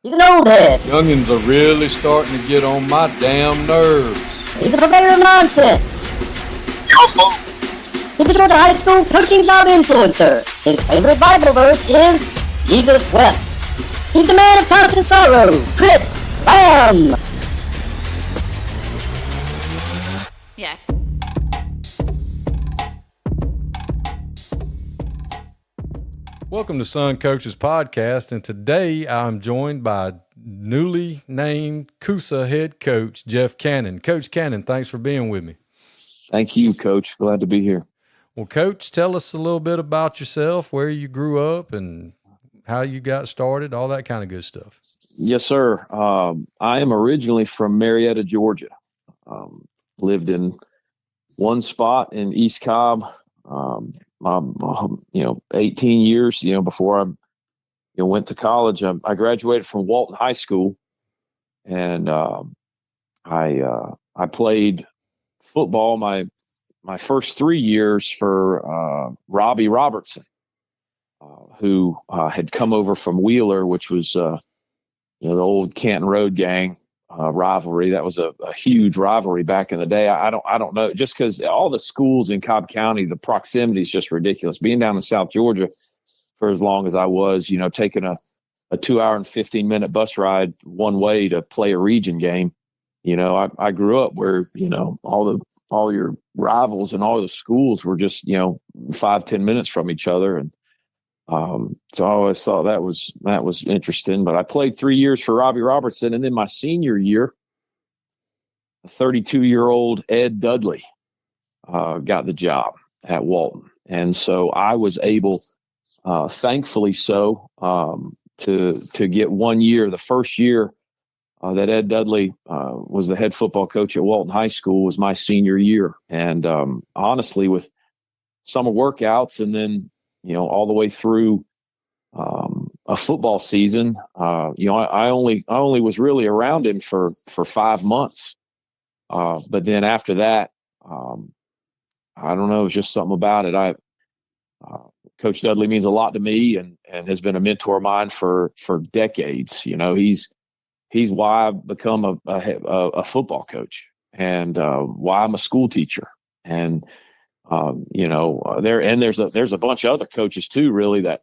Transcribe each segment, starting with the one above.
He's an old head. Youngins are really starting to get on my damn nerves. He's a purveyor of nonsense. He's a Georgia high school coaching job influencer. His favorite Bible verse is, Jesus wept. He's the man of constant sorrow, Chris Lamb. Yeah. Welcome to Sun Coaches Podcast, and today I'm joined by newly named Coosa head coach, Geoff Cannon. Coach Cannon, thanks for being with me. Thank you, Coach. Glad to be here. Well, Coach, tell us a little bit about yourself, where you grew up and how you got started, all that kind of good stuff. Yes, sir. I am originally from Marietta, Georgia. Lived in one spot in East Cobb. 18 years, before I went to college. I graduated from Walton High School, and I played football my first 3 years for Robbie Robertson, who had come over from Wheeler, which was the old Canton Road gang rivalry. That was a huge rivalry back in the day. I don't know, just because all the schools in Cobb County, the proximity is just ridiculous. Being down in South Georgia for as long as I was, taking a 2 hour and 15-minute bus ride one way to play a region game. I grew up where, all your rivals and all the schools were just, 5-10 minutes from each other. And so I always thought that was interesting. But I played 3 years for Robbie Robertson, and then my senior year, a 32-year-old Ed Dudley got the job at Walton, and so I was able, thankfully so, to get 1 year. The first year that Ed Dudley was the head football coach at Walton High School was my senior year, and honestly, with summer workouts and then all the way through a football season. I only was really around him for 5 months. But then after that, I don't know, it was just something about it. Coach Dudley means a lot to me and has been a mentor of mine for decades. He's why I've become a football coach and why I'm a school teacher. And there's a bunch of other coaches too, really, that,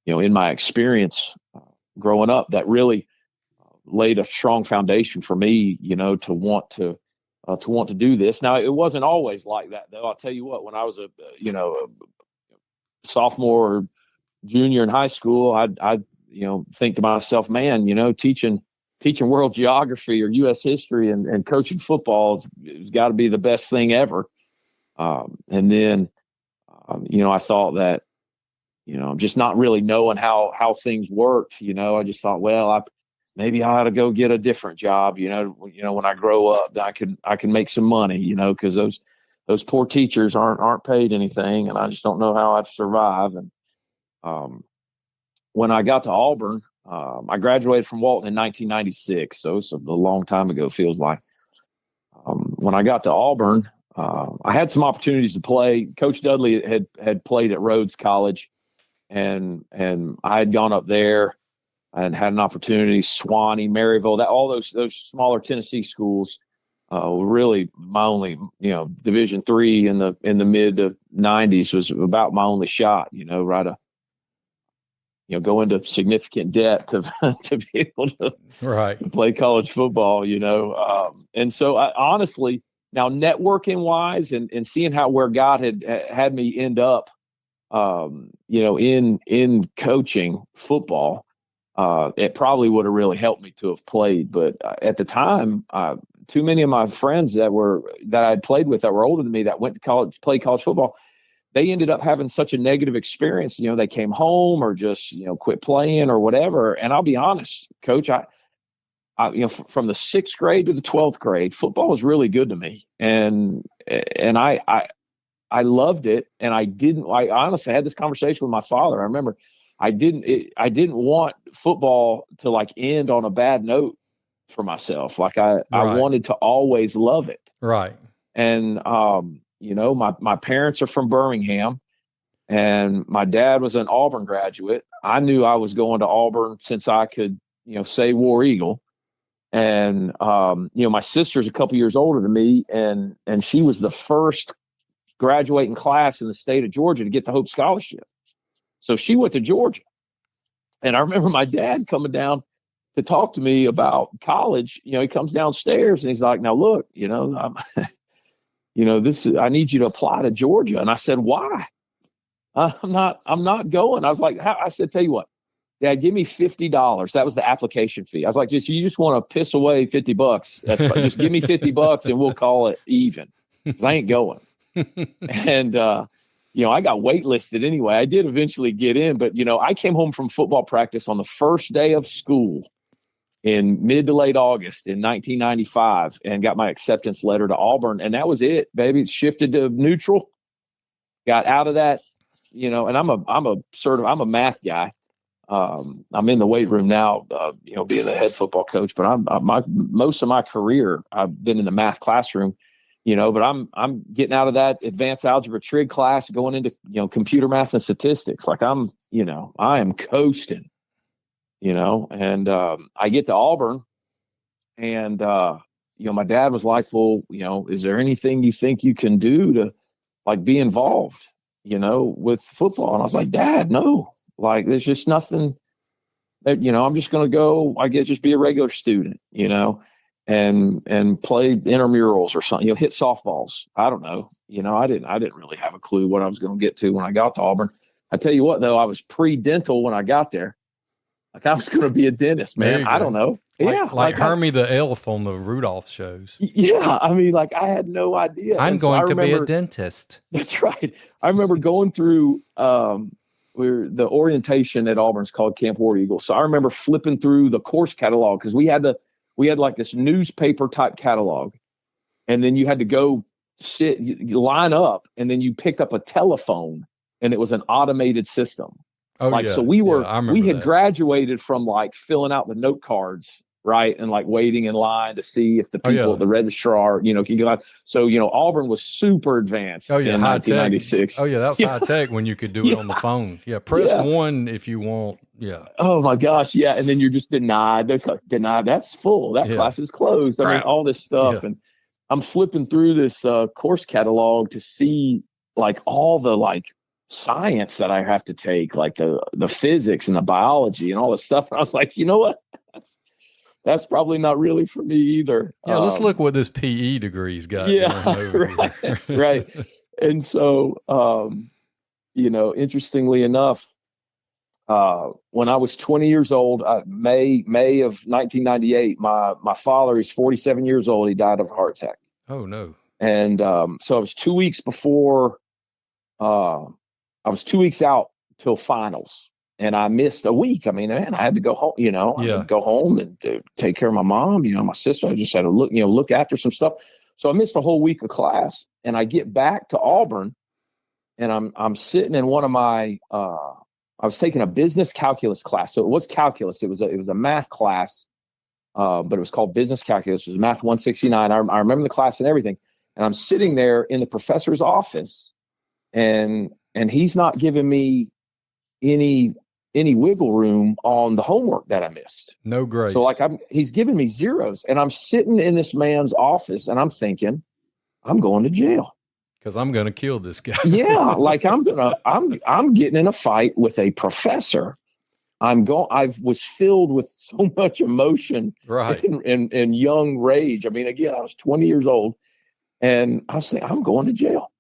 in my experience growing up, that really laid a strong foundation for me, to want to do this. Now, it wasn't always like that, though. I'll tell you what, when I was a sophomore or junior in high school, I think to myself, man, teaching world geography or U.S. history and coaching football has got to be the best thing ever. And then, I thought that, just not really knowing how things worked, I just thought, well, maybe I ought to go get a different job, when I grow up, I can make some money, because those poor teachers aren't paid anything, and I just don't know how I'd survive. And, when I got to Auburn, I graduated from Walton in 1996. So it's a long time ago, feels like. When I got to Auburn, I had some opportunities to play. Coach Dudley had played at Rhodes College, and I had gone up there and had an opportunity. Swanee, Maryville, all those smaller Tennessee schools were really my only, Division III in the mid to 90s was about my only shot. Go into significant debt to be able to play college football. And so I honestly. Now, networking wise and seeing where God had me end up, in coaching football, it probably would have really helped me to have played. But at the time, too many of my friends that I had played with that were older than me that went to college, played college football, they ended up having such a negative experience. They came home or just, quit playing or whatever. And I'll be honest, Coach, I from the 6th grade to the 12th grade, football was really good to me. And I loved it. And I honestly had this conversation with my father. I remember I didn't want football to end on a bad note for myself. I wanted to always love it. Right. And, my parents are from Birmingham, and my dad was an Auburn graduate. I knew I was going to Auburn since I could, say War Eagle. And, my sister's a couple years older than me, and she was the first graduating class in the state of Georgia to get the Hope Scholarship. So she went to Georgia. And I remember my dad coming down to talk to me about college. He comes downstairs and he's like, now look, I need you to apply to Georgia. And I said, why? I'm not going. I was like, I said, tell you what, Dad, give me $50. That was the application fee. I was like, you just want to piss away $50. That's fine. Just give me $50 and we'll call it even. 'Cause I ain't going. And, I got waitlisted anyway. I did eventually get in, but, I came home from football practice on the first day of school in mid to late August in 1995 and got my acceptance letter to Auburn. And that was it, baby. It shifted to neutral, got out of that, and I'm a math guy. I'm in the weight room now, being the head football coach, but most of my career, I've been in the math classroom, but I'm getting out of that advanced algebra trig class, going into, computer math and statistics. Like I am coasting, and I get to Auburn and, my dad was like, well, is there anything you think you can do to like be involved, with football? And I was like, Dad, no. Like, there's just nothing that, I'm just going to go, I guess, just be a regular student, and play intramurals or something, hit softballs. I don't know. I didn't really have a clue what I was going to get to when I got to Auburn. I tell you what, though, I was pre-dental when I got there. Like I was going to be a dentist, man. I don't know. Like Hermie the elf on the Rudolph shows. Yeah. I mean, like I had no idea. I'm going to be a dentist. That's right. I remember going through, the orientation at Auburn's called Camp War Eagle. So I remember flipping through the course catalog because we had like this newspaper type catalog, and then you had to go line up, and then you picked up a telephone, and it was an automated system. Oh, so we had graduated from like filling out the note cards, right, and like waiting in line to see if the people at the registrar, can get. So Auburn was super advanced. In 1996. Tech. Oh yeah, that was high tech when you could do it on the phone. Yeah, press 1 if you want. Yeah. Oh my gosh, yeah, and then you're just denied. That's like denied. That's full. That class is closed. I mean, all this stuff, and I'm flipping through this course catalog to see like all the like science that I have to take, like the physics and the biology and all this stuff. And I was like, you know what? That's probably not really for me either. Yeah, let's look what this PE degree's got. Right. And so, interestingly enough, when I was 20 years old, May of 1998, my father, he's 47 years old. He died of a heart attack. Oh no. And so it was 2 weeks before, I was 2 weeks out till finals, and I missed a week. I mean, man, I had to go home, I had to go home and take care of my mom, my sister. I just had to look after some stuff. So I missed a whole week of class, and I get back to Auburn, and I'm sitting in one of my, I was taking a business calculus class. So it was calculus. It was a math class, but it was called business calculus. It was math 169. I remember the class and everything. And I'm sitting there in the professor's office, and he's not giving me any wiggle room on the homework that I missed. No grace. So like he's giving me zeros, and I'm sitting in this man's office and I'm thinking, I'm going to jail. Because I'm going to kill this guy. Yeah. Like I'm getting in a fight with a professor. I was filled with so much emotion, right, and young rage. I mean, again, I was 20 years old, and I was saying, I'm going to jail.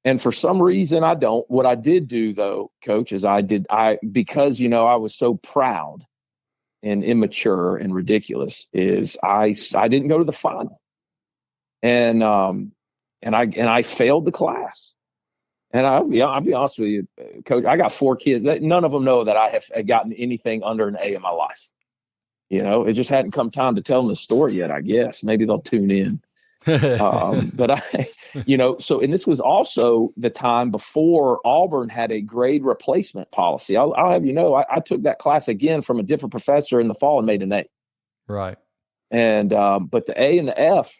And for some reason, I don't. What I did do, though, Coach, is because I was so proud and immature and ridiculous, is I didn't go to the final, and I failed the class. And I'll be honest with you, Coach, I got 4 kids. None of them know that I have gotten anything under an A in my life. It just hadn't come time to tell them the story yet, I guess. Maybe they'll tune in. But and this was also the time before Auburn had a grade replacement policy. I'll have I took that class again from a different professor in the fall and made an A. Right. And, but the A and the F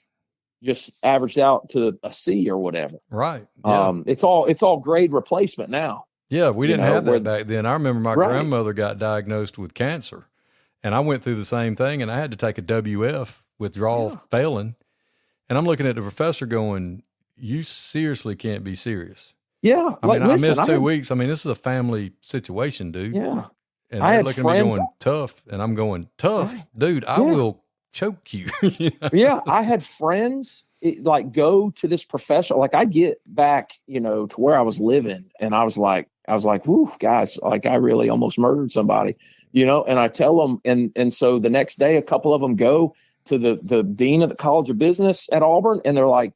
just averaged out to a C or whatever. Right. Yeah. It's all grade replacement now. Yeah, we didn't have that back then. I remember my Right. grandmother got diagnosed with cancer, and I went through the same thing, and I had to take a WF, withdrawal failing. And I'm looking at the professor going, you seriously can't be serious. Yeah. I mean, I missed 2 weeks. I mean, this is a family situation, dude. Yeah. And I they're had looking at me friends- going, tough. And I'm going, tough, Right. dude, I Yeah. will choke you. You know? Yeah. I had friends like go to this professor. Like I get back, to where I was living, and I was like, whoo, guys, like I really almost murdered somebody, and I tell them, and so the next day, a couple of them go to the dean of the College of Business at Auburn, and they're like,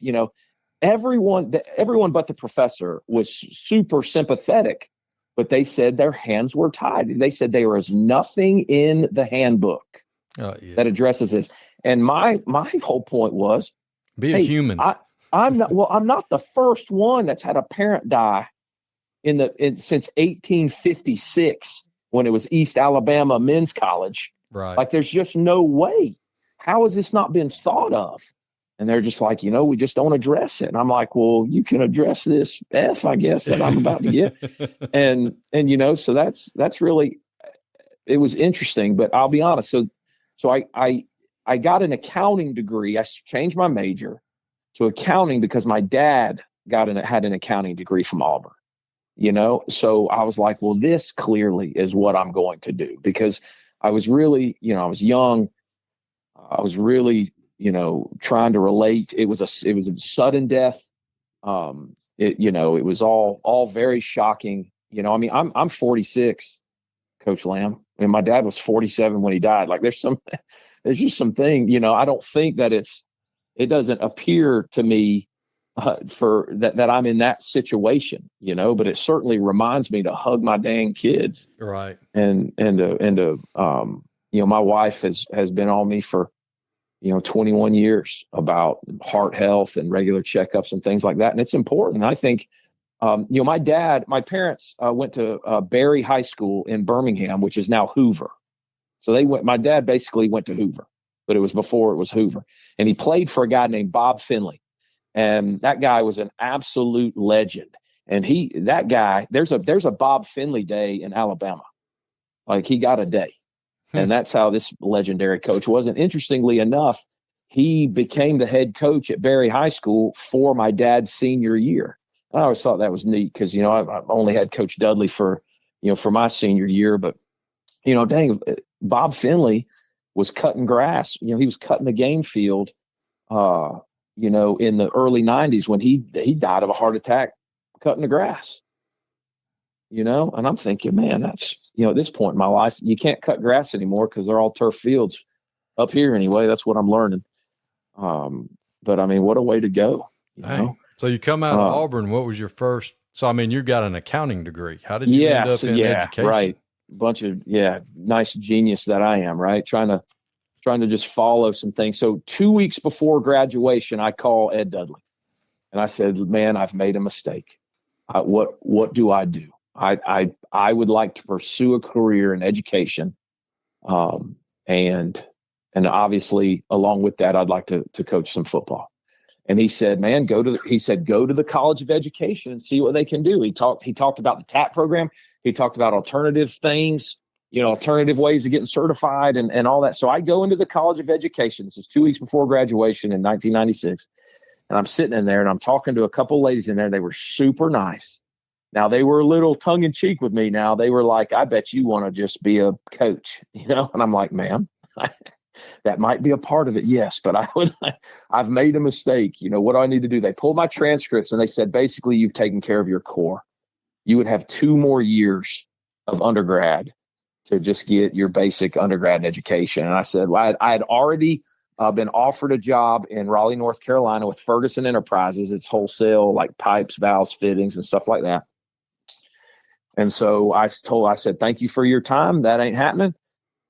everyone but the professor was super sympathetic, but they said their hands were tied. They said there is nothing in the handbook that addresses this. And my whole point was, be a human. I'm not the first one that's had a parent die since 1856 when it was East Alabama Men's College. Right. Like there's just no way. How has this not been thought of? And they're just like, we just don't address it. And I'm like, well, you can address this F, I guess, that I'm about to get. and so that's really, it was interesting, but I'll be honest. So I got an accounting degree. I changed my major to accounting because my dad had an accounting degree from Auburn, So I was like, well, this clearly is what I'm going to do, because I was really, I was young. I was really, trying to relate. It was a sudden death. It was all very shocking. I mean, I'm 46, Coach Lamb, and my dad was 47 when he died. Like there's just something, I don't think that it doesn't appear to me for that I'm in that situation, but it certainly reminds me to hug my dang kids. Right. And my wife has been on me for, 21 years about heart health and regular checkups and things like that. And it's important. I think, my parents went to Berry High School in Birmingham, which is now Hoover. So my dad basically went to Hoover, but it was before it was Hoover. And he played for a guy named Bob Finley. And that guy was an absolute legend. And there's a Bob Finley Day in Alabama. Like he got a day. And that's how this legendary coach was. And interestingly enough, he became the head coach at Berry High School for my dad's senior year. I always thought that was neat because, I only had Coach Dudley for my senior year. But, dang, Bob Finley was cutting grass. He was cutting the game field, in the early 90s when he died of a heart attack cutting the grass. And I'm thinking, man, that's, at this point in my life, you can't cut grass anymore because they're all turf fields up here anyway. That's what I'm learning. But I mean, what a way to go. So you come out of Auburn. What was your first? So, I mean, you got an accounting degree. How did you end up in education? Right. Bunch of, nice genius that I am, right. Trying to just follow some things. So 2 weeks before graduation, I call Ed Dudley and I said, man, I've made a mistake. What do I do? I would like to pursue a career in education. And obviously along with that, I'd like to coach some football. And he said, man, go to the College of Education and see what they can do. He talked about the TAP program. He talked about alternative things, alternative ways of getting certified and all that. So I go into the College of Education. This is 2 weeks before graduation in 1996. And I'm sitting in there and I'm talking to a couple ladies in there. They were super nice. Now, they were a little tongue in cheek with me. Now they were like, I bet you want to just be a coach, and I'm like, ma'am, that might be a part of it. Yes, but I've made a mistake. What do I need to do? They pulled my transcripts and they said, basically, you've taken care of your core. You would have 2 more years of undergrad to just get your basic undergrad education. And I said, well, I had already been offered a job in Raleigh, North Carolina with Ferguson Enterprises. It's wholesale, like pipes, valves, fittings, and stuff like that. And so I said, thank you for your time. That ain't happening.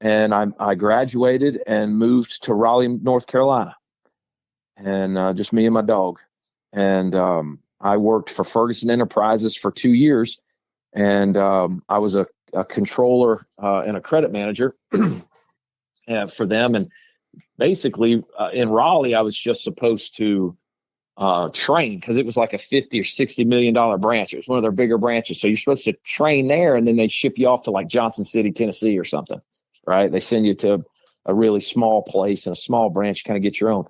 And I graduated and moved to Raleigh, North Carolina, and just me and my dog. And I worked for Ferguson Enterprises for 2 years. And I was a controller and a credit manager for them. And basically in Raleigh, I was just supposed to train, because it was like a $50 or $60 million branch. It was one of their bigger branches. So you're supposed to train there, and then they ship you off to like Johnson City, Tennessee or something, right? They send you to a really small place and a small branch, kind of get your own.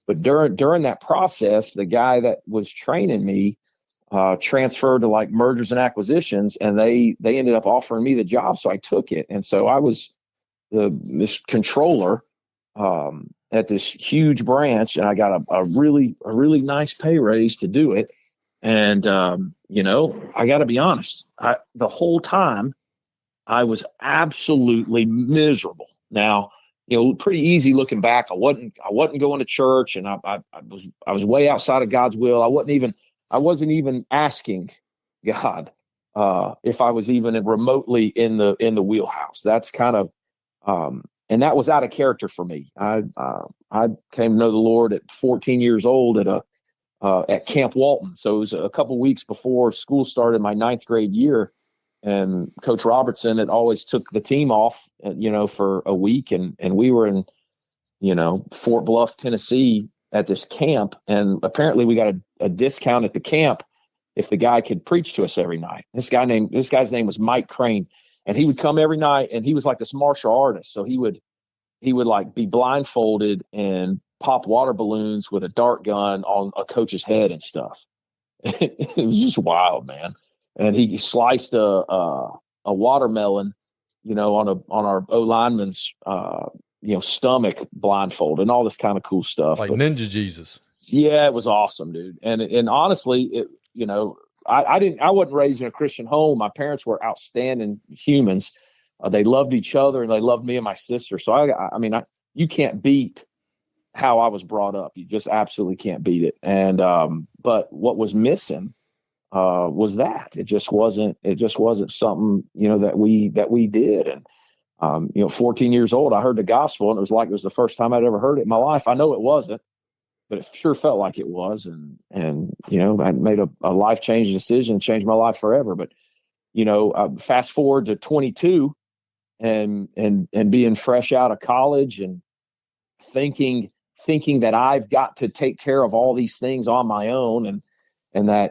But during that process, the guy that was training me transferred to like mergers and acquisitions, and they ended up offering me the job. So I took it. And so I was this controller at this huge branch, and I got a really nice pay raise to do it. And, I got to be honest, the whole time I was absolutely miserable. Now, pretty easy looking back. I wasn't going to church, and I was way outside of God's will. I wasn't even asking God if I was even remotely in the wheelhouse. That's kind of, and that was out of character for me. I came to know the Lord at 14 years old at Camp Walton. So it was a couple weeks before school started, my 9th grade year. And Coach Robertson had always took the team off, for a week. And we were in, Fort Bluff, Tennessee at this camp. And apparently we got a discount at the camp if the guy could preach to us every night. This guy's name was Mike Crane. And he would come every night, and he was like this martial artist. So he would like be blindfolded and pop water balloons with a dart gun on a coach's head and stuff. It was just wild, man. And he sliced a watermelon, on our O lineman's, stomach blindfold, and all this kind of cool stuff. Like Ninja Jesus. Yeah, it was awesome, dude. And honestly, I wasn't raised in a Christian home. My parents were outstanding humans. They loved each other, and they loved me and my sister. So you can't beat how I was brought up. You just absolutely can't beat it. And but what was missing was that it just wasn't something that we did. And 14 years old, I heard the gospel, and it was the first time I'd ever heard it in my life. I know it wasn't, but it sure felt like it was. And I made a life changing decision, changed my life forever. But fast forward to 22, and being fresh out of college, and thinking that I've got to take care of all these things on my own, and that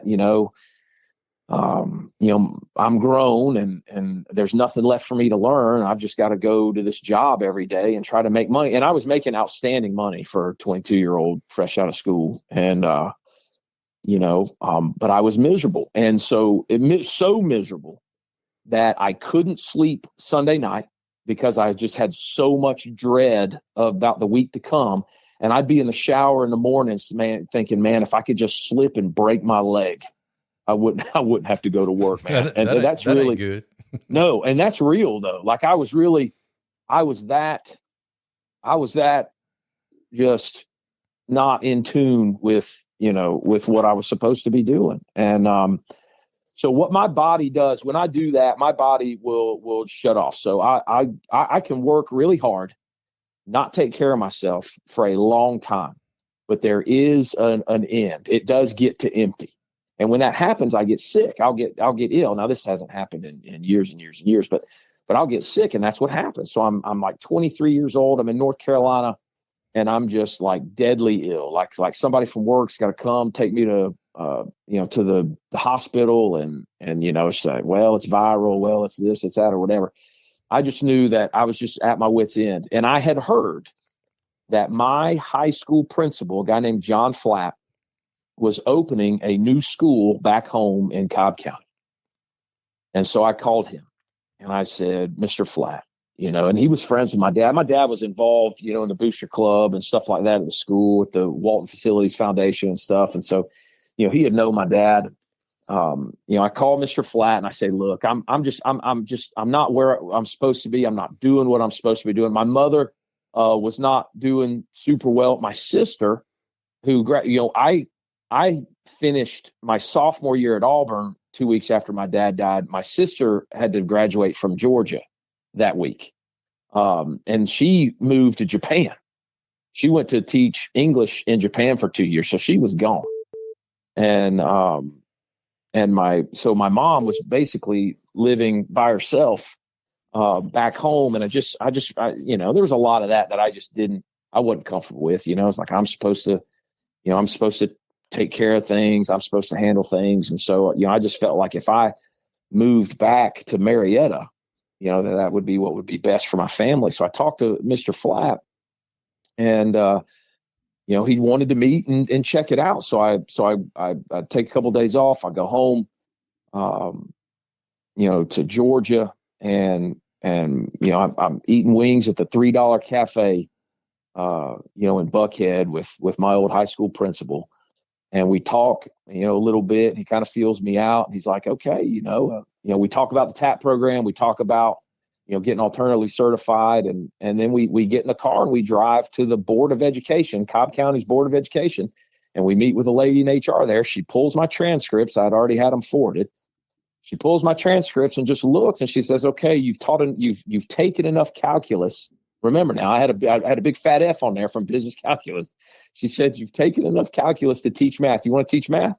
I'm grown, and there's nothing left for me to learn. I've just got to go to this job every day and try to make money. And I was making outstanding money for a 22-year-old fresh out of school. And, but I was miserable. And so so miserable that I couldn't sleep Sunday night, because I just had so much dread about the week to come. And I'd be in the shower in the mornings, man, thinking, man, if I could just slip and break my leg, I wouldn't have to go to work, man. And that's really good. No. And that's real though. Like I was that just not in tune with what I was supposed to be doing. And, so what my body does when I do that, my body will shut off. So I can work really hard, not take care of myself for a long time, but there is an end. It does get to empty. And when that happens, I get sick. I'll get ill. Now this hasn't happened in years and years and years, but I'll get sick, and that's what happens. So I'm like 23 years old. I'm in North Carolina, and I'm just like deadly ill. Like somebody from work's got to come take me to to the hospital and say, well, it's viral. Well, it's this, it's that, or whatever. I just knew that I was just at my wit's end. And I had heard that my high school principal, a guy named John Flatt, was opening a new school back home in Cobb County. And so I called him, and I said, Mr. Flatt, and he was friends with my dad. My dad was involved, in the booster club and stuff like that at the school with the Walton Facilities Foundation and stuff. And so, he had known my dad. I called Mr. Flatt, and I say, look, I'm not where I'm supposed to be. I'm not doing what I'm supposed to be doing. My mother was not doing super well. My sister, who, I finished my sophomore year at Auburn 2 weeks after my dad died. My sister had to graduate from Georgia that week. And she moved to Japan. She went to teach English in Japan for 2 years. So she was gone. And my mom was basically living by herself back home. And I just there was a lot of that I wasn't comfortable with. It's like I'm supposed to take care of things. I'm supposed to handle things. And so, I just felt like if I moved back to Marietta, that would be what would be best for my family. So I talked to Mr. Flapp, and, he wanted to meet and check it out. So I take a couple of days off. I go home, to Georgia, and I'm eating wings at the $3 cafe, in Buckhead with my old high school principal. And we talk, a little bit, and he kind of feels me out. He's like, okay, we talk about the TAP program. We talk about, getting alternatively certified. And then we get in the car and we drive to the Board of Education, Cobb County's Board of Education. And we meet with a lady in HR there. She pulls my transcripts. I'd already had them forwarded. She pulls my transcripts and just looks, and she says, okay, you've taken enough calculus. Remember now, I had a big fat F on there from business calculus. She said, you've taken enough calculus to teach math. You want to teach math?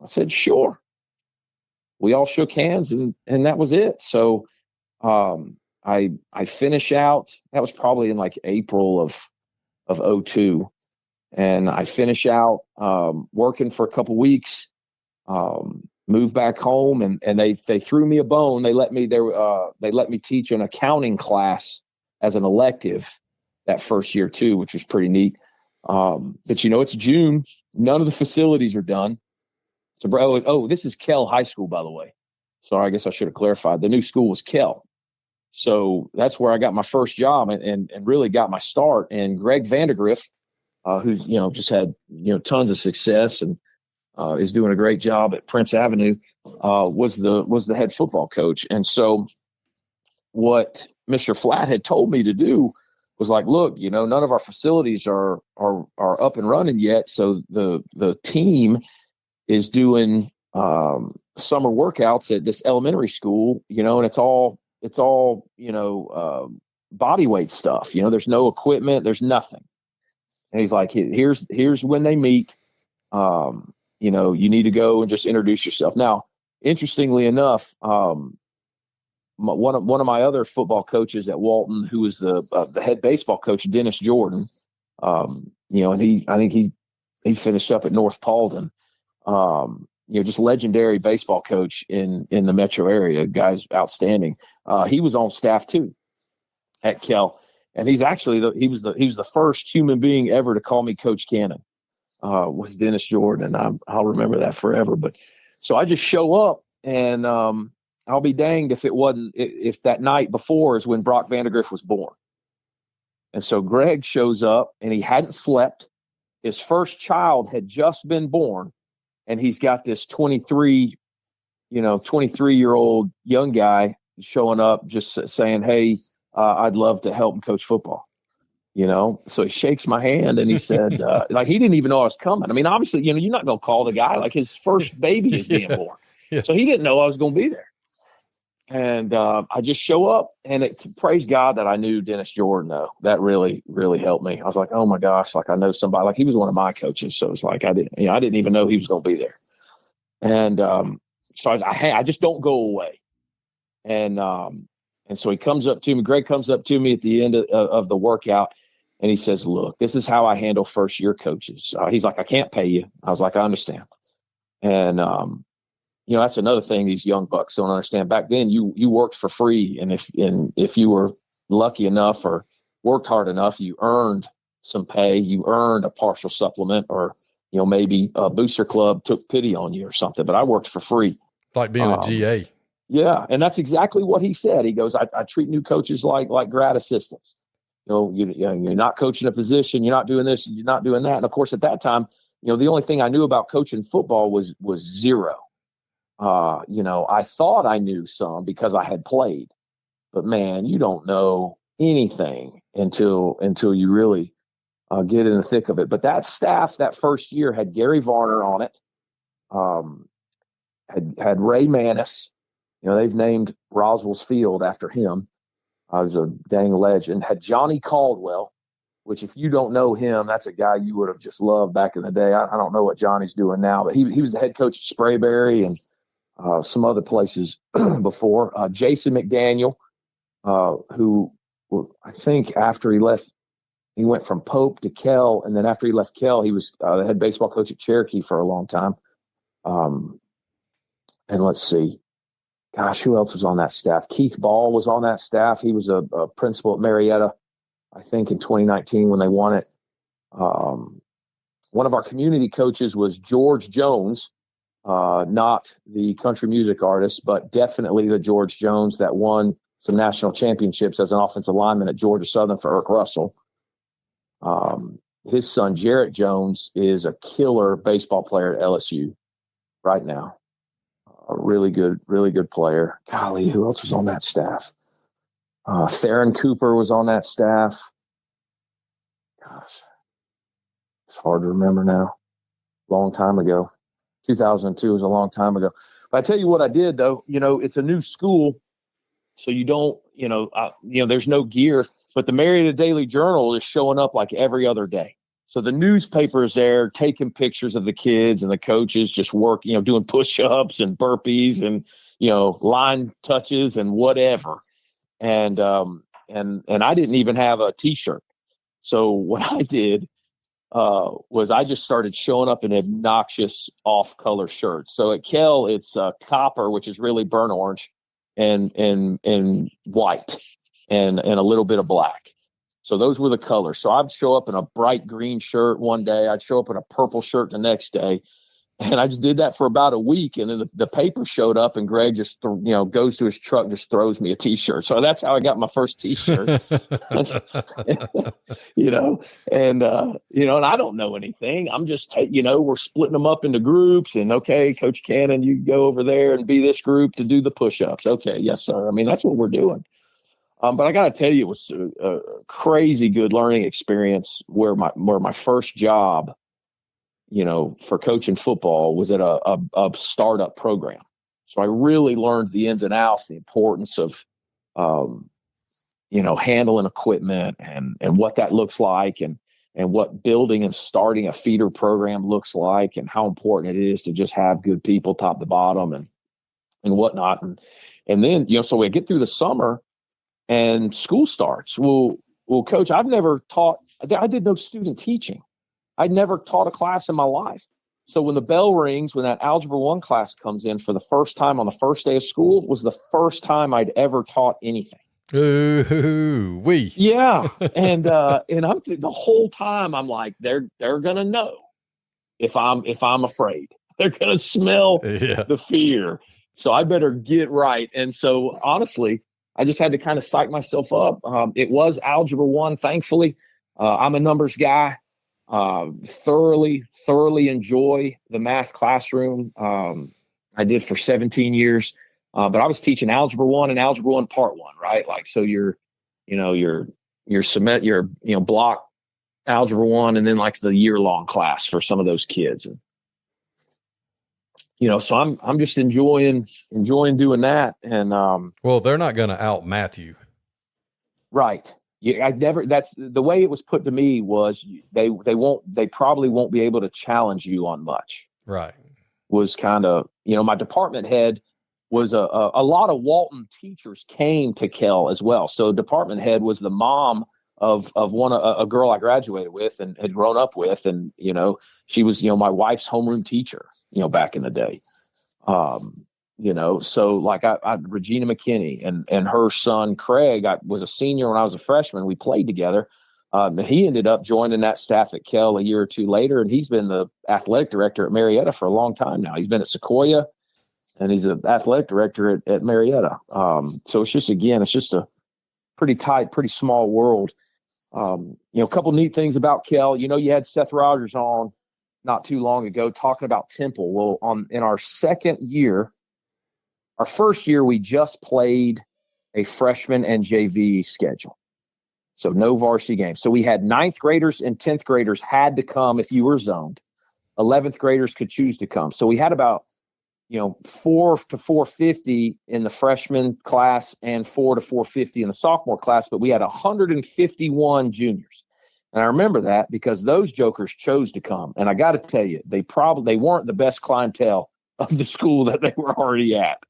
I said, sure. We all shook hands, and that was it. So I finish out. That was probably in like April of 2002. And I finish out working for a couple weeks, moved back home, and they threw me a bone. They let me teach an accounting class as an elective that first year too, which was pretty neat. But it's June. None of the facilities are done. So, this is Kell High School, by the way. Sorry, I guess I should have clarified. The new school was Kell. So that's where I got my first job and really got my start. And Greg Vandergriff, who's, just had, tons of success and is doing a great job at Prince Avenue, was the head football coach. And so what Mr. Flatt had told me to do was like, look, none of our facilities are up and running yet. So the team is doing summer workouts at this elementary school, and it's all body weight stuff. There's no equipment, there's nothing. And he's like, here's when they meet. You need to go and just introduce yourself. Now, interestingly enough, one of my other football coaches at Walton, who was the head baseball coach, Dennis Jordan, and I think he finished up at North Paulden. Just legendary baseball coach in the metro area. Guy's outstanding. He was on staff too at Kell, and he's actually he was the first human being ever to call me Coach Cannon. Was Dennis Jordan, and I'll remember that forever. But so I just show up, and I'll be danged if that night before is when Brock Vandegrift was born. And so Greg shows up, and he hadn't slept. His first child had just been born, and he's got this 23-year-old young guy showing up, just saying, "Hey, I'd love to help him coach football." So he shakes my hand and he said, like, he didn't even know I was coming. I mean, obviously, you're not going to call the guy, like his first baby is being born. Yeah. So he didn't know I was going to be there. And I just show up, and praise God that I knew Dennis Jordan, though. That really, really helped me. I was like, oh my gosh, like I know somebody, like he was one of my coaches. So it's like, I didn't even know he was going to be there. And so I just don't go away. And so he comes up to me, Greg comes up to me at the end of the workout, and he says, look, this is how I handle first year coaches. He's like, I can't pay you. I was like, I understand. And, that's another thing these young bucks don't understand. Back then you worked for free. And if you were lucky enough or worked hard enough, you earned some pay, you earned a partial supplement, or, maybe a booster club took pity on you or something, but I worked for free. Like being a GA. Yeah. And that's exactly what he said. He goes, I treat new coaches like grad assistants. You're not coaching a position. You're not doing this. You're not doing that. And of course, at that time, the only thing I knew about coaching football was zero. I thought I knew some because I had played, but man, you don't know anything until you really get in the thick of it. But that staff that first year had Gary Varner on it, had Ray Manis. They've named Roswell's Field after him. I was a dang legend. Had Johnny Caldwell, which if you don't know him, that's a guy you would have just loved back in the day. I don't know what Johnny's doing now, but he was the head coach at Sprayberry and some other places before. Jason McDaniel, who I think after he left he went from Pope to Kell. And then after he left Kell, he was the head baseball coach at Cherokee for a long time. And let's see, gosh, who else was on that staff? Keith Ball was on that staff. He was a principal at Marietta, I think, in 2019 when they won it. One of our community coaches was George Jones, not the country music artist, but definitely the George Jones that won some national championships as an offensive lineman at Georgia Southern for Irk Russell. His son, Jarrett Jones, is a killer baseball player at LSU right now. A really good player. Golly, who else was on that staff? Theron Cooper was on that staff. Gosh, it's hard to remember now. Long time ago. 2002 was a long time ago. But I tell you what I did, though. It's a new school, so you don't, there's no gear. But the Marietta Daily Journal is showing up like every other day. So the newspaper is there taking pictures of the kids and the coaches just working, doing push-ups and burpees and, line touches and whatever. And I didn't even have a T-shirt. So what I did was I just started showing up in obnoxious off-color shirts. So at Kell, it's copper, which is really burnt orange, and white, and a little bit of black. So those were the colors. So I'd show up in a bright green shirt one day. I'd show up in a purple shirt the next day. And I just did that for about a week. And then the paper showed up, and Greg just, goes to his truck, and just throws me a T-shirt. So that's how I got my first T-shirt, and I don't know anything. I'm just, we're splitting them up into groups, and okay, Coach Cannon, you go over there and be this group to do the push-ups. Okay. Yes, sir. I mean, that's what we're doing. But I got to tell you, it was a crazy good learning experience where my first job, for coaching football was at a startup program. So I really learned the ins and outs, the importance of, handling equipment and what that looks like, and what building and starting a feeder program looks like, and how important it is to just have good people top to bottom and whatnot. And then, so we get through the summer and school starts. Well, Coach, I did no student teaching. I'd never taught a class in my life. So when the bell rings, when that Algebra 1 class comes in for the first time on the first day of school, was the first time I'd ever taught anything. Ooh, yeah. And I'm the whole time I'm like, they're going to know if I'm afraid. They're going to smell the fear. So I better get right. And so honestly, I just had to kind of psych myself up. It was Algebra 1, thankfully. I'm a numbers guy. Thoroughly enjoy the math classroom. I did for 17 years. But I was teaching Algebra 1 and Algebra 1 Part 1, right? Like, so your block Algebra 1, and then like the year-long class for some of those kids. And, so I'm just enjoying doing that. And well, they're not going to out-math you, right? That's the way it was put to me, was they probably won't be able to challenge you on much. Right? Was kind of, my department head was a lot of Walton teachers came to Kell as well. So department head was the mom of a girl I graduated with and had grown up with. And, she was, my wife's homeroom teacher, back in the day. So like Regina McKinney and her son, Craig, I was a senior when I was a freshman. We played together. And he ended up joining that staff at Kell a year or two later. And he's been the athletic director at Marietta for a long time now. He's been at Sequoia, and he's an athletic director at Marietta. So it's just a pretty tight, pretty small world. A couple neat things about Kell. You had Seth Rogers on not too long ago talking about Temple. Well, in our second year, our first year, we just played a freshman and JV schedule. So no varsity games. So we had 9th graders and 10th graders had to come if you were zoned. 11th graders could choose to come. So we had about 4 to 450 in the freshman class and 4 to 450 in the sophomore class, but we had 151 juniors. And I remember that because those jokers chose to come. And I got to tell you, they weren't the best clientele of the school that they were already at.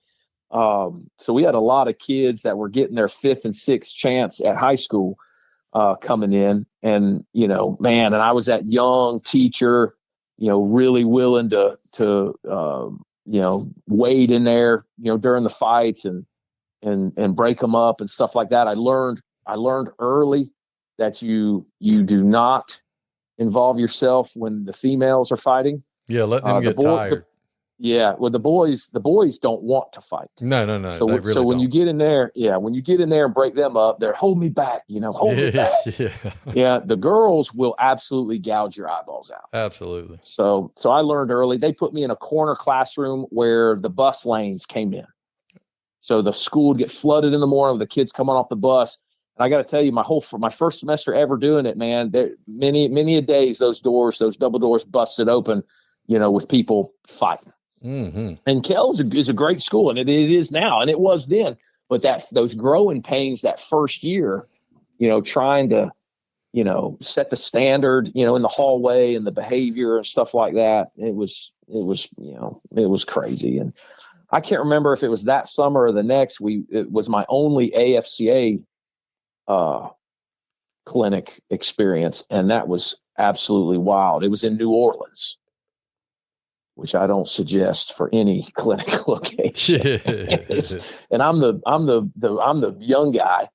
So we had a lot of kids that were getting their 5th and 6th chance at high school. coming in, and, man, and I was that young teacher, really willing to wade in there, during the fights and break them up and stuff like that. I learned early that you do not involve yourself when the females are fighting. Yeah, let them get tired. Well, the boys don't want to fight. No. So when you get in there, and break them up, they're hold me back, hold me back. Yeah. The girls will absolutely gouge your eyeballs out. Absolutely. So I learned early. They put me in a corner classroom where the bus lanes came in. So the school would get flooded in the morning with the kids coming off the bus. And I got to tell you, my first semester ever doing it, man, there many a days those double doors busted open, with people fighting. Mm-hmm. And Kell is a great school, and it is now, and it was then. But those growing pains that first year, trying to, set the standard, in the hallway and the behavior and stuff like that, it was crazy. And I can't remember if it was that summer or the next. It was my only AFCA clinic experience, and that was absolutely wild. It was in New Orleans, which I don't suggest for any clinic location. And I'm the young guy,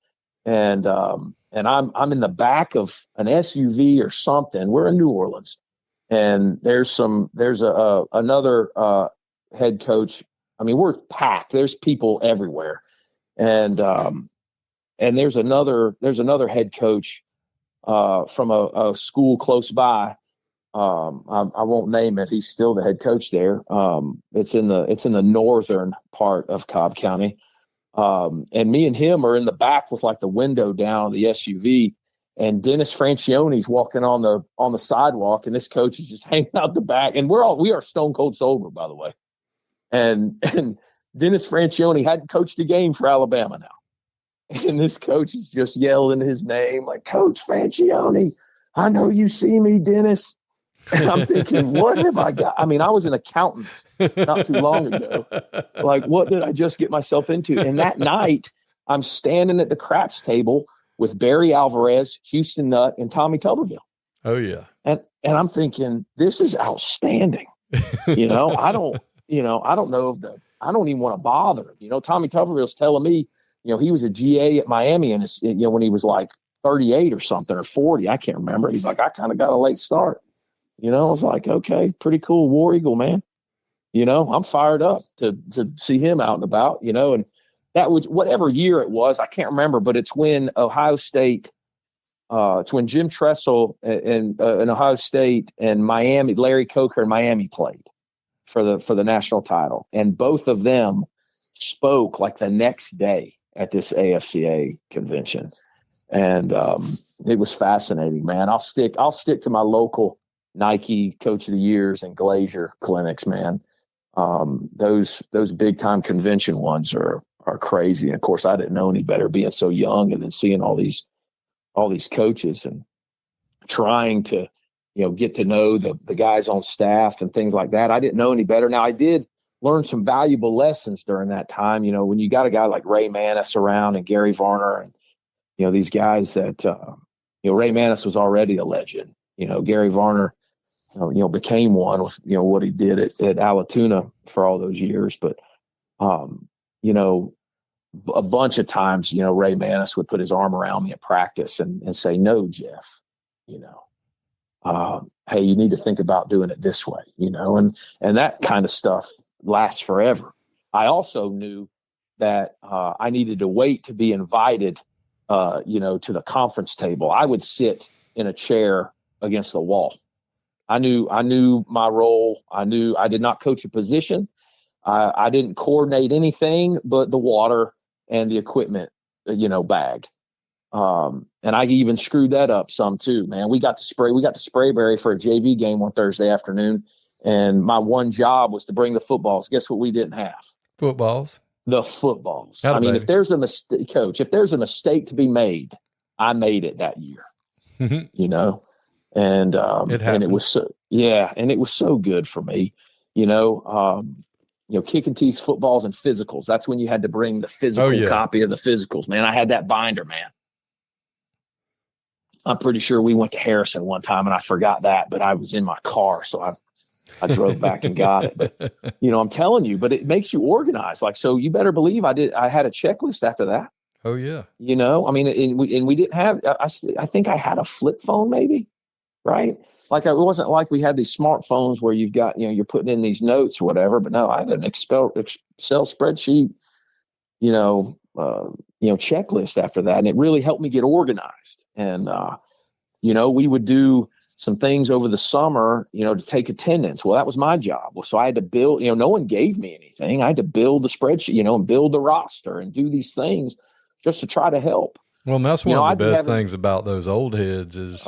and I'm in the back of an SUV or something. We're in New Orleans, and there's another head coach. I mean, we're packed. There's people everywhere, and there's another head coach from a school close by. I won't name it. He's still the head coach there. It's in the northern part of Cobb County. And me and him are in the back with like the window down, the SUV, and Dennis Franchione's walking on the sidewalk, and this coach is just hanging out the back. And we are stone cold sober, by the way. And Dennis Franchione hadn't coached a game for Alabama now. And this coach is just yelling his name like, Coach Franchione, I know you see me, Dennis. And I'm thinking, what have I got? I mean, I was an accountant not too long ago. Like, what did I just get myself into? And that night, I'm standing at the craps table with Barry Alvarez, Houston Nutt, and Tommy Tuberville. Oh, yeah. And I'm thinking, this is outstanding. I don't know I don't even want to bother. Tommy Tuberville's telling me, he was a GA at Miami, and when he was like 38 or something, or 40, I can't remember. He's like, I kind of got a late start. I was like, okay, pretty cool, War Eagle, man. I'm fired up to see him out and about, and that was whatever year it was. I can't remember, but it's when Ohio State, it's when Jim Tressel and Ohio State and Miami, Larry Coker and Miami played for the national title. And both of them spoke like the next day at this AFCA convention. And it was fascinating, man. I'll stick to my local Nike Coach of the Years and Glazier clinics, man. Those big time convention ones are crazy. And of course, I didn't know any better being so young, and then seeing all these coaches and trying to, get to know the guys on staff and things like that. I didn't know any better. Now, I did learn some valuable lessons during that time. When you got a guy like Ray Manis around and Gary Varner and, these guys that, Ray Manis was already a legend. Gary Varner, became one with, what he did at Allatoona for all those years. But, a bunch of times, Ray Manis would put his arm around me at practice and say, no, Geoff, hey, you need to think about doing it this way, and that kind of stuff lasts forever. I also knew that I needed to wait to be invited, to the conference table. I would sit in a chair against the wall. I knew my role. I knew I did not coach a position. I didn't coordinate anything but the water and the equipment, bag. And I even screwed that up some too, man. We got to Sprayberry for a JV game one Thursday afternoon, and my one job was to bring the footballs. Guess what we didn't have? Footballs. The footballs. If there's a mistake, Coach, if there's a mistake to be made, I made it that year. And it was so good for me, kick and tease footballs and physicals. That's when you had to bring the physical copy of the physicals, man. I had that binder, man. I'm pretty sure we went to Harrison one time and I forgot that, but I was in my car. So I drove back and got it. But, I'm telling you, but it makes you organized. Like, so you better believe I had a checklist after that. Oh yeah. I mean, and we didn't have, I think I had a flip phone maybe, right? Like it wasn't like we had these smartphones where you've got, you're putting in these notes or whatever, but no, I had an Excel spreadsheet, checklist after that. And it really helped me get organized. And, we would do some things over the summer, to take attendance. Well, that was my job. Well, so I had to build, no one gave me anything. I had to build the spreadsheet, and build the roster and do these things just to try to help. Well, and that's one of the best things about those old heads is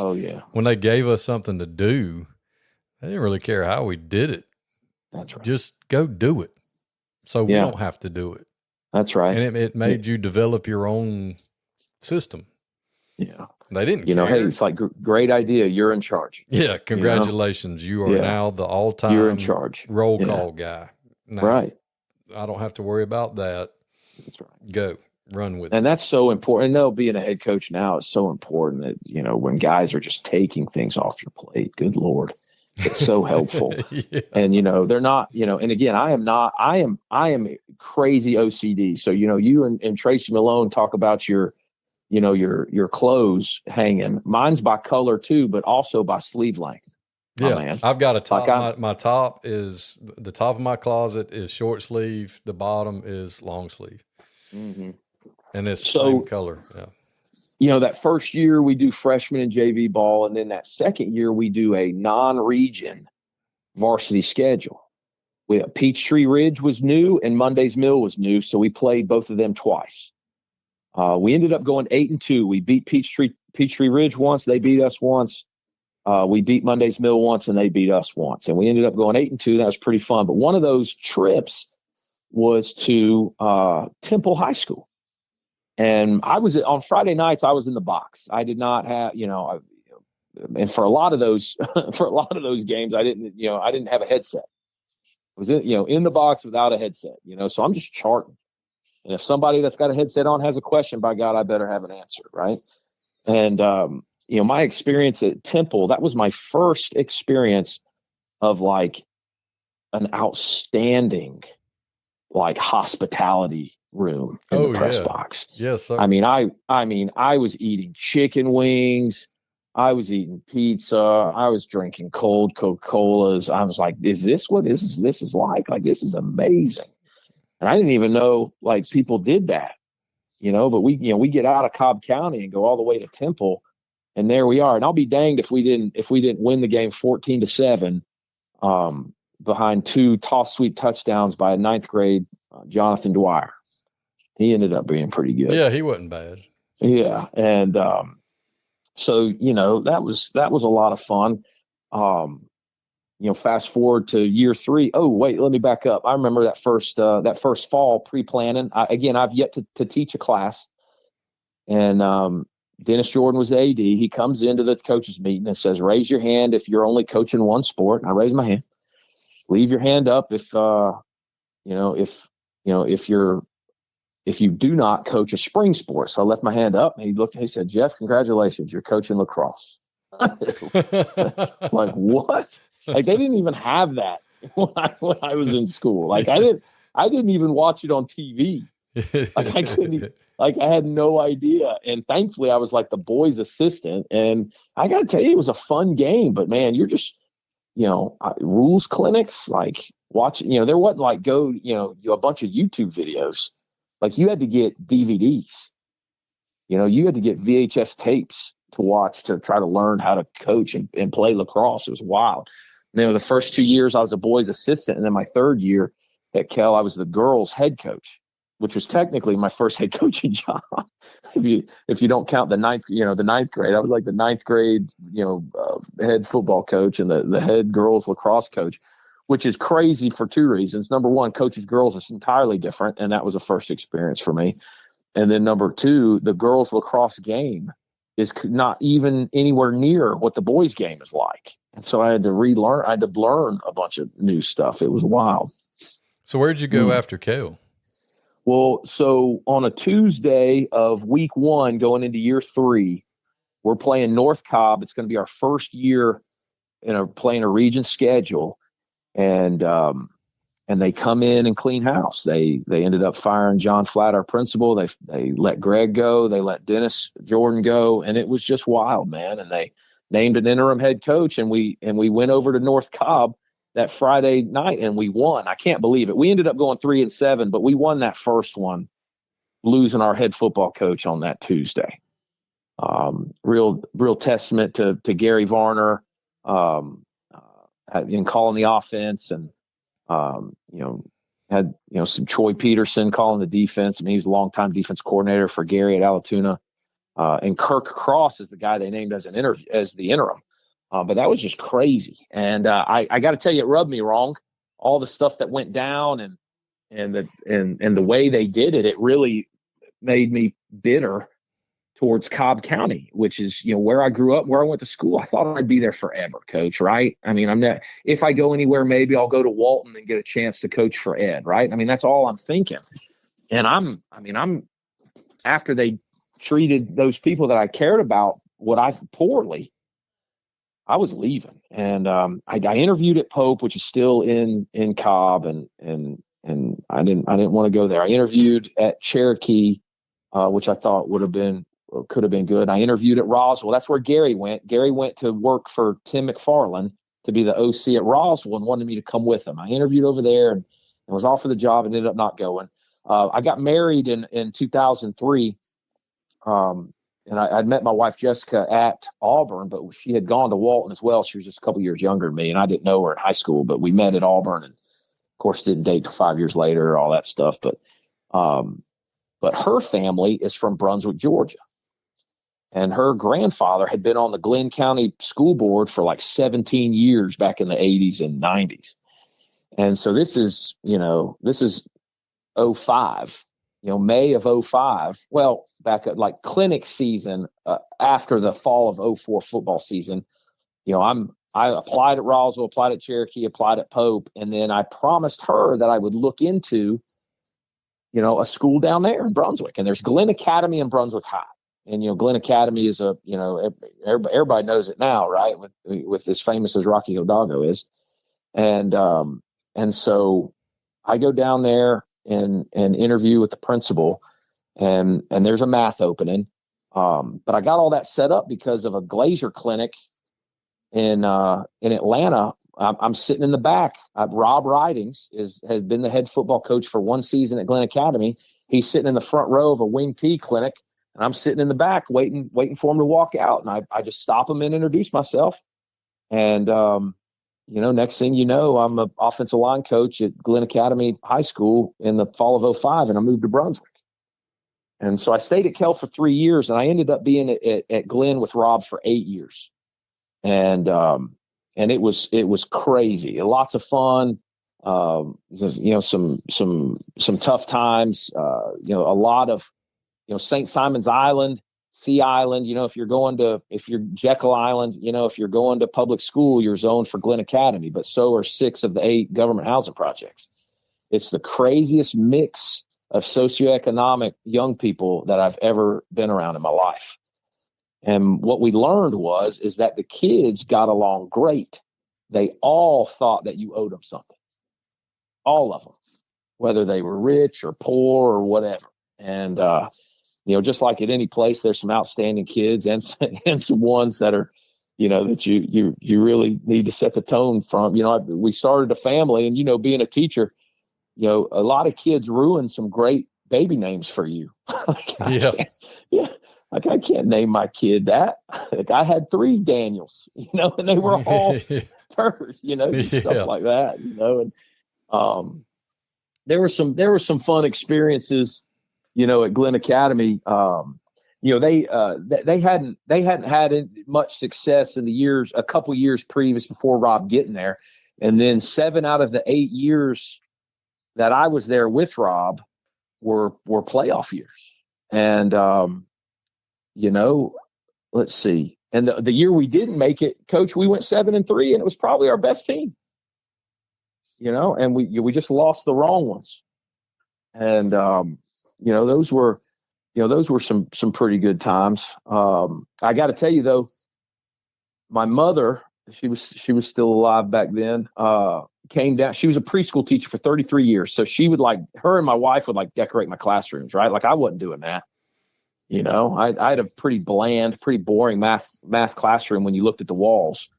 when they gave us something to do, they didn't really care how we did it. That's right. Just go do it. So we don't have to do it. That's right. And it made you develop your own system. Yeah. They didn't care. Hey, it's like, great idea. You're in charge. Yeah. Congratulations. You are now the all-time You're in charge. Roll call guy. Now, right. I don't have to worry about that. That's right. Go. Run with it. And that's so important. And being a head coach now is so important that, when guys are just taking things off your plate, good Lord, it's so helpful. Yeah. And, they're not, and again, I am crazy OCD. So, you and Tracy Malone talk about your clothes hanging. Mine's by color too, but also by sleeve length. Yeah. Man. I've got a top. My top is the top of my closet is short sleeve. The bottom is long sleeve. Mm-hmm. And it's same color. Yeah. That first year we do freshman and JV ball. And then that second year we do a non-region varsity schedule. Peachtree Ridge was new and Monday's Mill was new. So we played both of them twice. We ended up going 8-2. We beat Peachtree Ridge once. They beat us once. We beat Monday's Mill once and they beat us once. And we ended up going 8-2. That was pretty fun. But one of those trips was to Temple High School. And I was on Friday nights, I was in the box. I did not have, and for a lot of those, games, I didn't have a headset. I was in the box without a headset, so I'm just charting. And if somebody that's got a headset on has a question, by God, I better have an answer. Right. And, my experience at Temple, that was my first experience of like an outstanding, like hospitality room in the press box. Yes. Sir. I mean, I was eating chicken wings. I was eating pizza. I was drinking cold Coca-Colas. I was like, is this what this is like? Like, this is amazing. And I didn't even know like people did that, but we get out of Cobb County and go all the way to Temple and there we are. And I'll be danged if we didn't win the game 14-7, behind 2 toss sweep touchdowns by a 9th grade Jonathan Dwyer. He ended up being pretty good. Yeah, he wasn't bad. Yeah, and so that was a lot of fun. Fast forward to year 3. Oh wait, let me back up. I remember that first fall pre-planning. I've yet to teach a class, and Dennis Jordan was the AD. He comes into the coaches meeting and says, "Raise your hand if you're only coaching one sport." I raise my hand. Leave your hand up if you do not coach a spring sport. So I left my hand up and he looked and he said, "Geoff, congratulations, you're coaching lacrosse." Like, what? Like, they didn't even have that when I was in school. Like, I didn't even watch it on TV. Like, I couldn't, like, I had no idea. And thankfully I was like the boys' assistant. And I got to tell you, it was a fun game, but man, you're just, rules clinics, like watching, there wasn't like a bunch of YouTube videos. Like, you had to get DVDs, you had to get VHS tapes to watch to try to learn how to coach and play lacrosse. It was wild. And the first 2 years I was a boys' assistant. And then my third year at Kell, I was the girls' head coach, which was technically my first head coaching job. If you don't count the ninth grade, I was like the 9th grade, head football coach and the head girls lacrosse coach, which is crazy for 2 reasons. Number one, coaches girls is entirely different. And that was a first experience for me. And then number 2, the girls lacrosse game is not even anywhere near what the boys game is like. And so I had to learn a bunch of new stuff. It was wild. So where'd you go after Kell? Well, so on a Tuesday of week 1 going into year 3, we're playing North Cobb. It's going to be our first year playing a region schedule. And they come in and clean house. They ended up firing John Flatt, our principal. They let Greg go. They let Dennis Jordan go. And it was just wild, man. And they named an interim head coach, and we went over to North Cobb that Friday night and we won. I can't believe it. We ended up going 3-7, but we won that first one, losing our head football coach on that Tuesday. Real testament to Gary Varner in calling the offense, and had some Troy Peterson calling the defense. I mean, he was a longtime defense coordinator for Gary at Allatoona, and Kirk Cross is the guy they named as the interim. But that was just crazy, and I got to tell you, it rubbed me wrong. All the stuff that went down and the way they did it, it really made me bitter towards Cobb County, which is, where I grew up, where I went to school. I thought I'd be there forever, Coach, right? I mean, if I go anywhere, maybe I'll go to Walton and get a chance to coach for Ed, right? I mean, that's all I'm thinking. And I'm after they treated those people that I cared about poorly, I was leaving. And I interviewed at Pope, which is still in Cobb, and I didn't want to go there. I interviewed at Cherokee, which I thought could have been good. I interviewed at Roswell. That's where Gary went. Gary went to work for Tim McFarland to be the OC at Roswell and wanted me to come with him. I interviewed over there and was offered the job and ended up not going. I got married in 2003. And I'd met my wife, Jessica, at Auburn, but she had gone to Walton as well. She was just a couple years younger than me, and I didn't know her in high school, but we met at Auburn, and of course didn't date till 5 years later, all that stuff. But her family is from Brunswick, Georgia. And her grandfather had been on the Glynn County school board for like 17 years back in the 80s and 90s. And so this is 05, May of 05. Well, back at like clinic season after the fall of 04 football season, I applied at Roswell, applied at Cherokee, applied at Pope. And then I promised her that I would look into, a school down there in Brunswick. And there's Glynn Academy and Brunswick High. And, Glynn Academy is everybody knows it now, right? With as famous as Rocky Hidalgo is. And so I go down there and interview with the principal, and there's a math opening. But I got all that set up because of a Glazier clinic in Atlanta. I'm sitting in the back. Rob Ridings has been the head football coach for one season at Glynn Academy. He's sitting in the front row of a wing T clinic. And I'm sitting in the back waiting for him to walk out. And I just stop him and introduce myself. And, next thing you know, I'm an offensive line coach at Glynn Academy High School in the fall of 05, and I moved to Brunswick. And so I stayed at Kell for 3 years, and I ended up being at Glynn with Rob for 8 years. And it was crazy. Lots of fun. Some tough times, a lot of, St. Simon's Island, Sea Island, if you're Jekyll Island, if you're going to public school, you're zoned for Glynn Academy, but so are 6 of the 8 government housing projects. It's the craziest mix of socioeconomic young people that I've ever been around in my life. And what we learned is that the kids got along great. They all thought that you owed them something. All of them, whether they were rich or poor or whatever. And, just like at any place, there's some outstanding kids and some ones that are, that you really need to set the tone from. We started a family, and, being a teacher, a lot of kids ruin some great baby names for you. I can't name my kid that. I had 3 Daniels, and they were all turds, just stuff like that, and there were some fun experiences. At Glynn Academy, they hadn't had much success in a couple years previous before Rob getting there. And then 7 out of the 8 years that I was there with Rob were playoff years. And, let's see. And the year we didn't make it, Coach, we went 7-3, and it was probably our best team, and we just lost the wrong ones. And, those were those were some pretty good times. I got to tell you though, my mother, she was still alive back then. Came down. She was a preschool teacher for 33 years. So she would her and my wife would decorate my classrooms, right? Like I wasn't doing that. I had a pretty bland, pretty boring math classroom when you looked at the walls.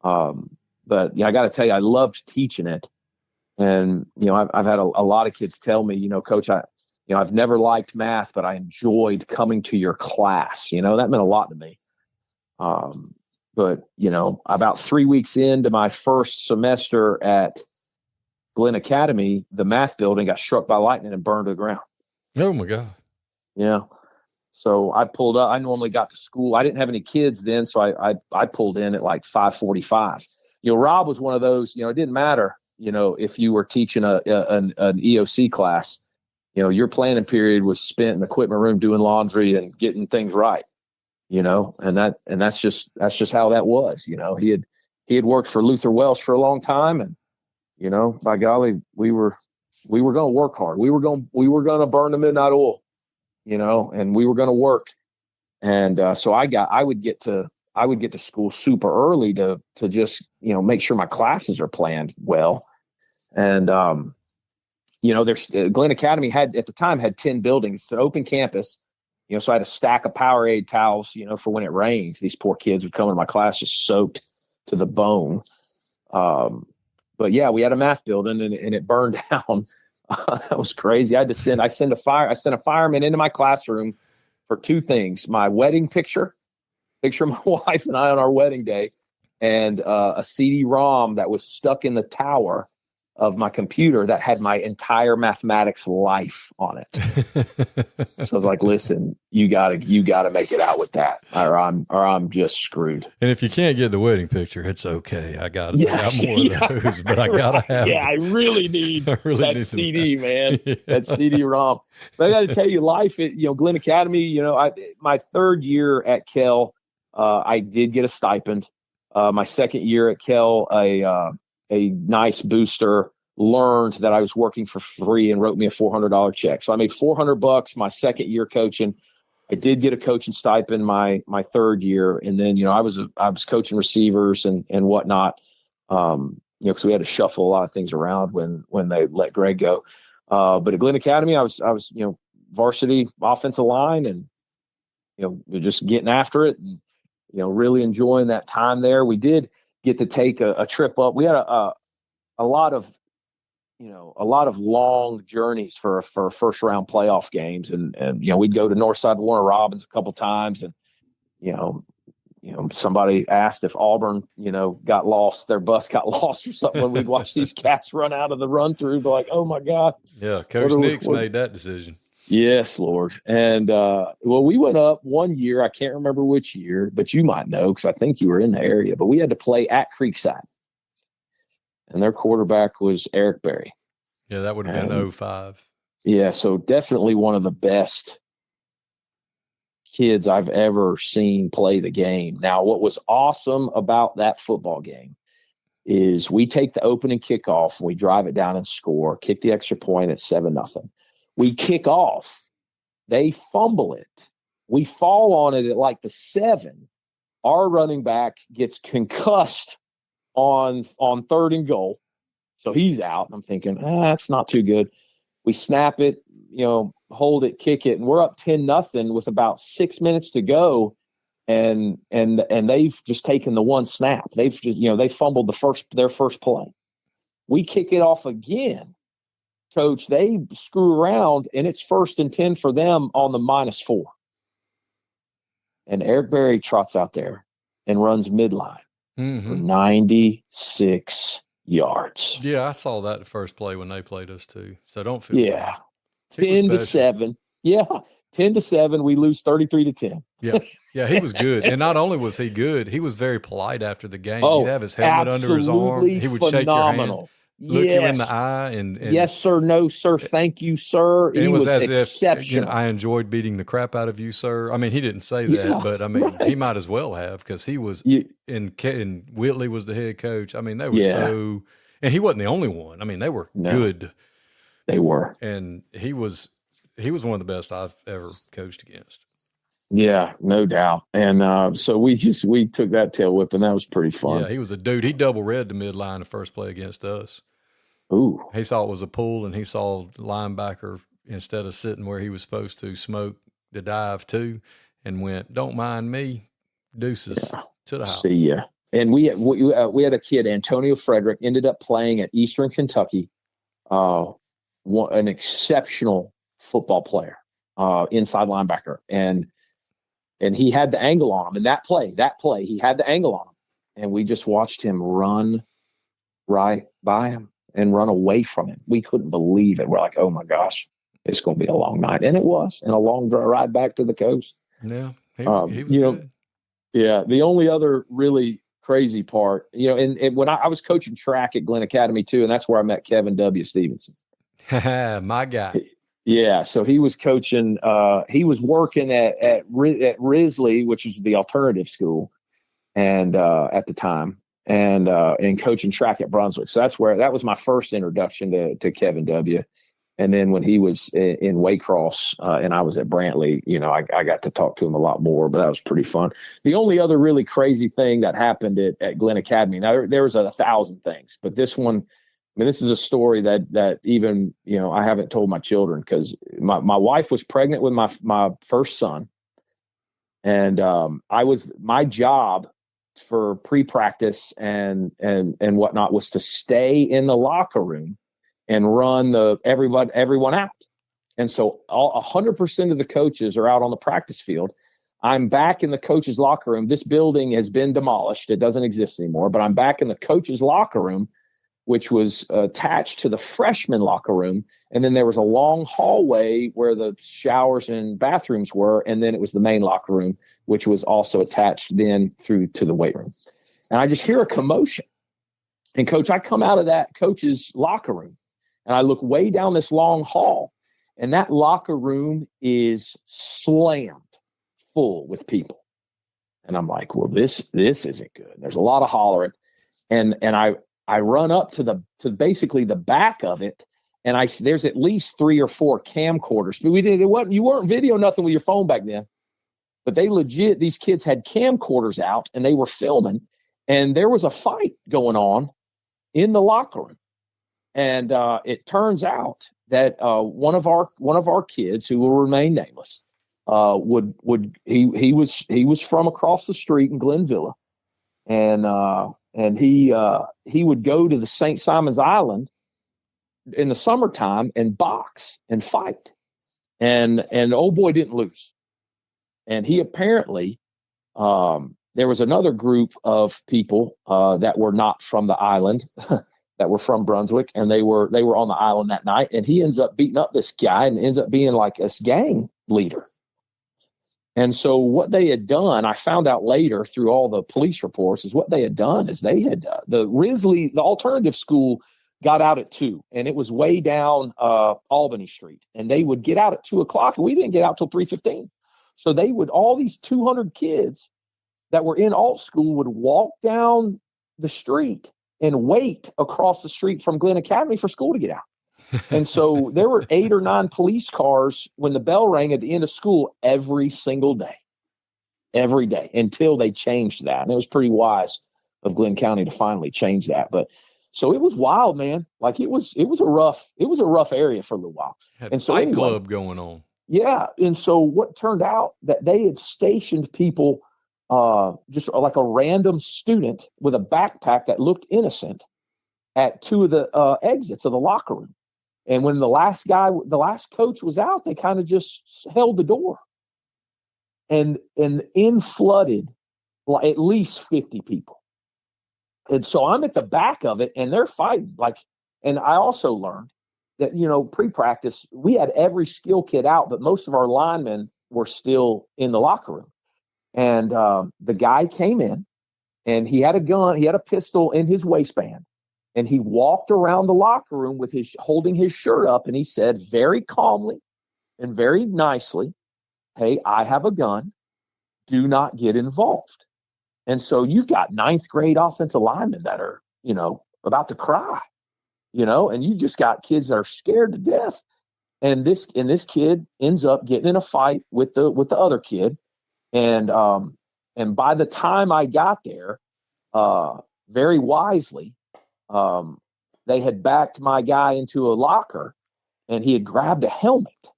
But I got to tell you, I loved teaching it. And, I've had a lot of kids tell me, Coach, I've never liked math, but I enjoyed coming to your class. That meant a lot to me. But, about 3 weeks into my first semester at Glynn Academy, the math building got struck by lightning and burned to the ground. Oh, my God. Yeah. So I pulled up. I normally got to school. I didn't have any kids then, so I pulled in at 5:45. Rob was one of those, it didn't matter, if you were teaching an EOC class, your planning period was spent in the equipment room doing laundry and getting things right. And that's just how that was. He had worked for Luther Welsh for a long time, and by golly, we were going to work hard. We were going to burn the midnight oil, and we were going to work. And so I would get to school super early to just make sure my classes are planned well. And there's Glynn Academy had 10 buildings. It's an open campus. So I had a stack of Powerade towels, for when it rains. These poor kids would come into my class just soaked to the bone. But yeah, we had a math building and it burned down. That was crazy. I sent a fireman into my classroom for two things: my wedding picture of my wife and I on our wedding day, and a CD-ROM that was stuck in the tower of my computer that had my entire mathematics life on it. So I was like, listen, you gotta make it out with that, or I'm just screwed. And if you can't get the wedding picture, it's okay. I got more of those, but I gotta have. Yeah, I really need that CD, man. Yeah. That CD-ROM. But I got to tell you, life at Glynn Academy. My third year at Kell, I did get a stipend. My second year at Kell, a nice booster learned that I was working for free and wrote me a $400 check. So I made $400 my second year coaching. I did get a coaching stipend my third year. And then, I was coaching receivers and whatnot. Cause we had to shuffle a lot of things around when they let Greg go. But at Glynn Academy, I was, varsity offensive line and, just getting after it and, really enjoying that time there. We did get to take a trip up. We had a lot of long journeys for first round playoff games. And we'd go to Northside Warner Robins a couple times. And, somebody asked if Auburn, got lost, their bus got lost or something. When we'd watch these cats run out of the run through, be like, oh my God. Yeah. Coach Nix made that decision. Yes, Lord. And, we went up one year. I can't remember which year, but you might know, cause I think you were in the area, but we had to play at Creekside. And their quarterback was Eric Berry. Yeah, that would have been 05. Yeah, so definitely one of the best kids I've ever seen play the game. Now, what was awesome about that football game is we take the opening kickoff, we drive it down and score, kick the extra point at 7-0. We kick off, they fumble it. We fall on it at the 7. Our running back gets concussed on third and goal. So he's out. I'm thinking, that's not too good. We snap it, hold it, kick it, and we're up 10-0 with about 6 minutes to go. And they've just taken the one snap. They've just, they fumbled their first play. We kick it off again. Coach, they screw around and it's 1st and 10 for them on the -4. And Eric Berry trots out there and runs midline. For 96 yards. Yeah, I saw that the first play when they played us too. So don't feel bad. 10-7. Yeah, 10-7. We lose 33-10. Yeah, he was good. And not only was he good, he was very polite after the game. He'd have his helmet under his arm. He would shake your hand, look you in the eye, and yes, sir, no, sir, thank you, sir. He was as exceptional. If, I enjoyed beating the crap out of you, sir. I mean, he didn't say that, but I mean, he might as well have, because he was and Whitley was the head coach. I mean, they were and he wasn't the only one. I mean, they were good. They were. And he was he was one of the best I've ever coached against. Yeah, no doubt. And so we took that tail whip, and that was pretty fun. Yeah, he was a dude. He double read the midline the first play against us. Ooh. He saw it was a pull, and he saw the linebacker, instead of sitting where he was supposed to, smoke the dive too, and went, "Don't mind me, deuces to the house." See ya. And we had a kid, Antonio Frederick, ended up playing at Eastern Kentucky, an exceptional football player, inside linebacker, and he had the angle on him. And that play, he had the angle on him, and we just watched him run right by him and run away from him. We couldn't believe it. We're like, "Oh my gosh, it's going to be a long night," and it was, and a long ride back to the coast. Yeah, he was good. Yeah. The only other really crazy part, and when I was coaching track at Glynn Academy too, and that's where I met Kevin W. Stevenson. My guy. Yeah, so he was coaching. He was working at Risley, which was the alternative school, and at the time, and coaching track at Brunswick. So that was my first introduction to Kevin W. And then when he was in Waycross and I was at Brantley, I got to talk to him a lot more, but that was pretty fun. The only other really crazy thing that happened at Glynn Academy, now there was 1,000 things, but this one, this is a story that even, I haven't told my children, because my wife was pregnant with my first son. And my job for pre-practice and whatnot was to stay in the locker room and run everyone out. And so 100% of the coaches are out on the practice field. I'm back in the coach's locker room. This building has been demolished. It doesn't exist anymore, but I'm back in the coach's locker room, which was attached to the freshman locker room. And then there was a long hallway where the showers and bathrooms were. And then it was the main locker room, which was also attached then through to the weight room. And I just hear a commotion. And Coach, I come out of that coach's locker room and I look way down this long hall, and that locker room is slammed full with people. And I'm like, well, this isn't good. There's a lot of hollering. And I run up to basically the back of it, and there's at least 3 or 4 camcorders. But you weren't video nothing with your phone back then, but these kids had camcorders out and they were filming, and there was a fight going on in the locker room. And it turns out that one of our kids, who will remain nameless, he was from across the street in Glenvilla, and he would go to the St. Simon's Island in the summertime and box and fight. And old boy didn't lose. And he apparently, there was another group of people that were not from the island, that were from Brunswick, and they were on the island that night. And he ends up beating up this guy and ends up being like a gang leader. And so what they had done, I found out later through all the police reports, is what they had done is they had the alternative school got out at 2:00, and it was way down Albany Street, and they would get out at 2:00, and we didn't get out till 3:15. So all these 200 kids that were in alt school would walk down the street and wait across the street from Glynn Academy for school to get out. And so there were 8 or 9 police cars when the bell rang at the end of school every single day, until they changed that. And it was pretty wise of Glynn County to finally change that. But so it was wild, man. Like it was a rough area for a little while. And so fight club going on. Yeah. And so what turned out that they had stationed people, just like a random student with a backpack that looked innocent at 2 of the exits of the locker room. And when the last coach was out, they kind of just held the door, and in flooded at least 50 people. And so I'm at the back of it, and they're fighting. And I also learned that, pre-practice, we had every skill kid out, but most of our linemen were still in the locker room. And the guy came in, and he had a gun, he had a pistol in his waistband. And he walked around the locker room holding his shirt up, and he said very calmly and very nicely, "Hey, I have a gun. Do not get involved." And so you've got 9th grade offensive linemen that are, about to cry, and you just got kids that are scared to death. And this kid ends up getting in a fight with the other kid. And by the time I got there, very wisely, they had backed my guy into a locker, and he had grabbed a helmet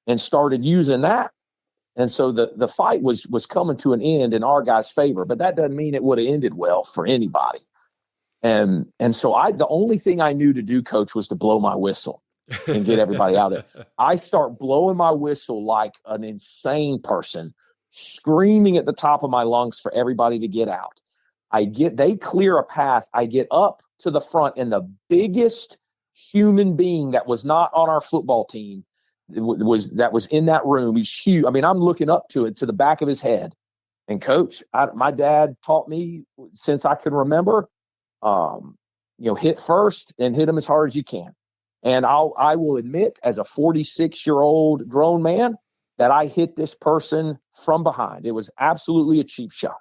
and started using that. And so the fight was coming to an end in our guy's favor, but that doesn't mean it would have ended well for anybody. And so the only thing I knew to do, Coach, was to blow my whistle and get everybody out there. I start blowing my whistle like an insane person, screaming at the top of my lungs for everybody to get out. They clear a path. I get up to the front, and the biggest human being that was not on our football team that was in that room. He's huge. I mean, I'm looking up to the back of his head. And Coach, my dad taught me since I can remember, hit first and hit him as hard as you can. And I will admit, as a 46-year-old grown man, that I hit this person from behind. It was absolutely a cheap shot.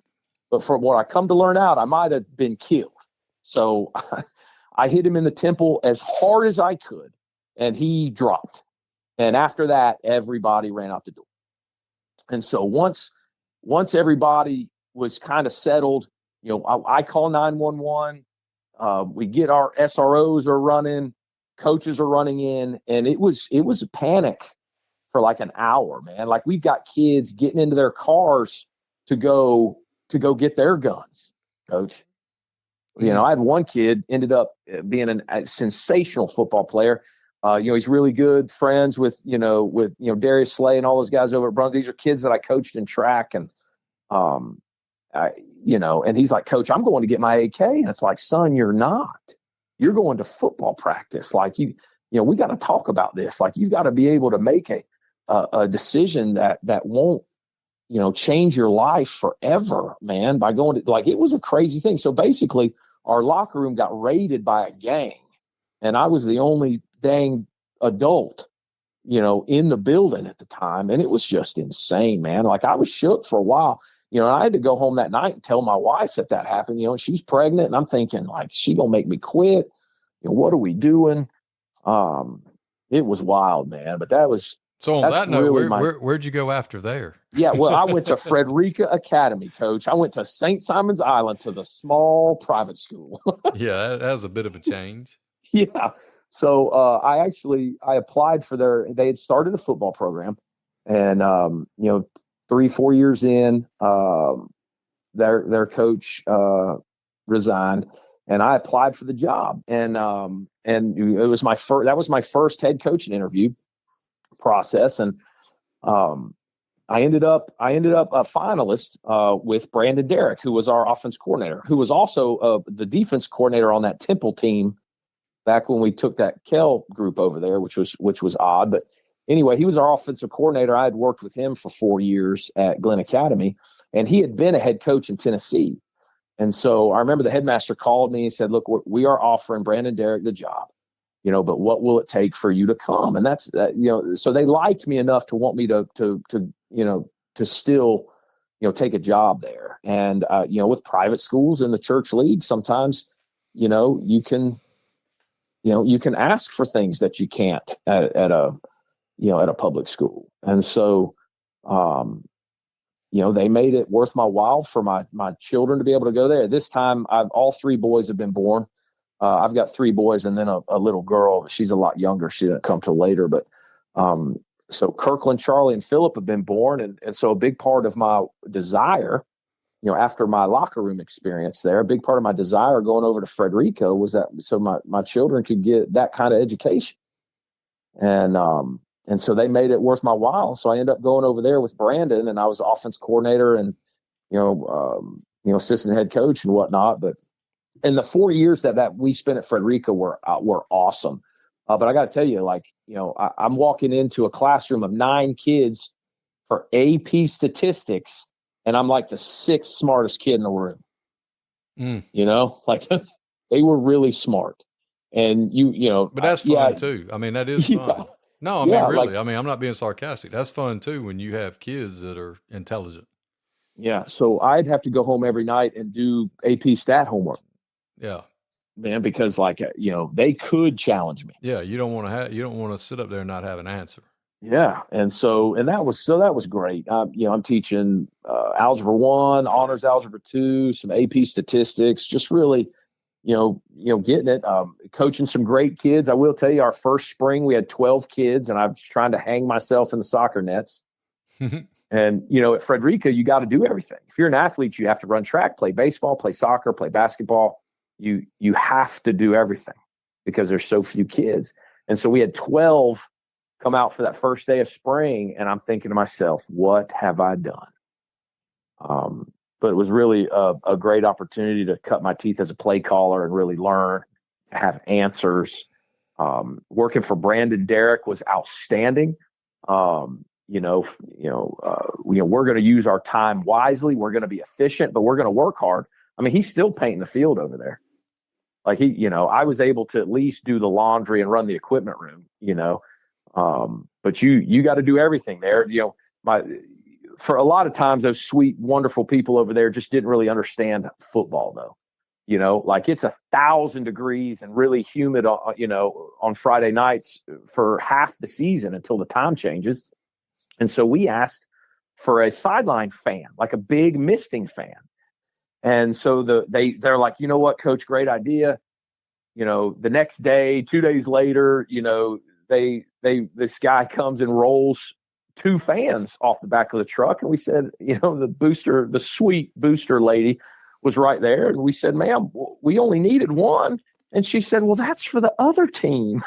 But from what I come to learn out, I might have been killed. So I hit him in the temple as hard as I could, and he dropped. And after that, everybody ran out the door. And so once everybody was kind of settled, I call 911. We get our SROs are running, coaches are running in, and it was a panic for like an hour, man. Like, we've got kids getting into their cars to go get their guns, Coach. I had one kid ended up being a sensational football player. He's really good friends with Darius Slay and all those guys over at Brantley. These are kids that I coached in track, and and he's like, Coach, I'm going to get my AK. And it's like, son, you're not. You're going to football practice. Like, we got to talk about this. Like, you've got to be able to make a decision that won't, change your life forever, man, by going to, like, it was a crazy thing. So basically, our locker room got raided by a gang, and I was the only dang adult, in the building at the time. And it was just insane, man. Like, I was shook for a while. I had to go home that night and tell my wife that happened. She's pregnant, and I'm thinking, like, she gonna make me quit. What are we doing? It was wild, man. But that was so. On that note, really where'd you go after there? Yeah, well, I went to Frederica Academy, Coach. I went to St. Simon's Island, to the small private school. Yeah, that was a bit of a change. Yeah. So I applied for they had started a football program, and 3-4 years in, their coach resigned, and I applied for the job, and it was that was my first head coaching interview process, and I ended up a finalist with Brandon Derrick, who was our offense coordinator, who was also the defense coordinator on that Temple team back when we took that Kell group over there, which was odd. But anyway, he was our offensive coordinator. I had worked with him for 4 years at Glynn Academy, and he had been a head coach in Tennessee. And so I remember the headmaster called me and said, look, we are offering Brandon Derrick the job, but what will it take for you to come? And that's, so they liked me enough to want me to still, take a job there. And, with private schools in the church league, sometimes, you can ask for things that you can't at a public school. And so, they made it worth my while for my children to be able to go there. This time, all 3 boys have been born. I've got 3 boys and then a little girl. She's a lot younger. She didn't come till later. But so Kirkland, Charlie, and Philip have been born. And so a big part of my desire, after my locker room experience there, a big part of my desire going over to Frederica was that so my children could get that kind of education. And so they made it worth my while. So I ended up going over there with Brandon, and I was offense coordinator and, assistant head coach and whatnot. But in the 4 years that we spent at Frederica were awesome. But I got to tell you, I'm walking into a classroom of 9 kids for AP statistics, and I'm like the 6th smartest kid in the room. They were really smart. And but that's fun too. I mean, that is fun. Yeah. No, I mean, really, I'm not being sarcastic. That's fun too when you have kids that are intelligent. Yeah. So I'd have to go home every night and do AP stat homework. Yeah. man, because they could challenge me. Yeah, you don't want to sit up there and not have an answer. Yeah, and that was great. I'm teaching Algebra 1, Honors Algebra 2, some AP statistics, just really, getting it. Coaching some great kids. I will tell you, our first spring we had 12 kids, and I was trying to hang myself in the soccer nets. And at Frederica, you got to do everything. If you're an athlete, you have to run track, play baseball, play soccer, play basketball. You have to do everything because there's so few kids. And so we had 12 come out for that first day of spring, and I'm thinking to myself, what have I done? But it was really a great opportunity to cut my teeth as a play caller and really learn, to have answers. Working for Brandon Derrick was outstanding. We're going to use our time wisely. We're going to be efficient, but we're going to work hard. I mean, he's still painting the field over there. Like I was able to at least do the laundry and run the equipment room, but you got to do everything there. For a lot of times, those sweet, wonderful people over there just didn't really understand football, though. It's 1,000 degrees and really humid, on Friday nights for half the season until the time changes. And so we asked for a sideline fan, like a big misting fan. And so they're like, you know what, Coach, great idea. The next day, 2 days later, this guy comes and rolls 2 fans off the back of the truck. And we said, the sweet booster lady was right there. And we said, ma'am, we only needed 1. And she said, well, that's for the other team.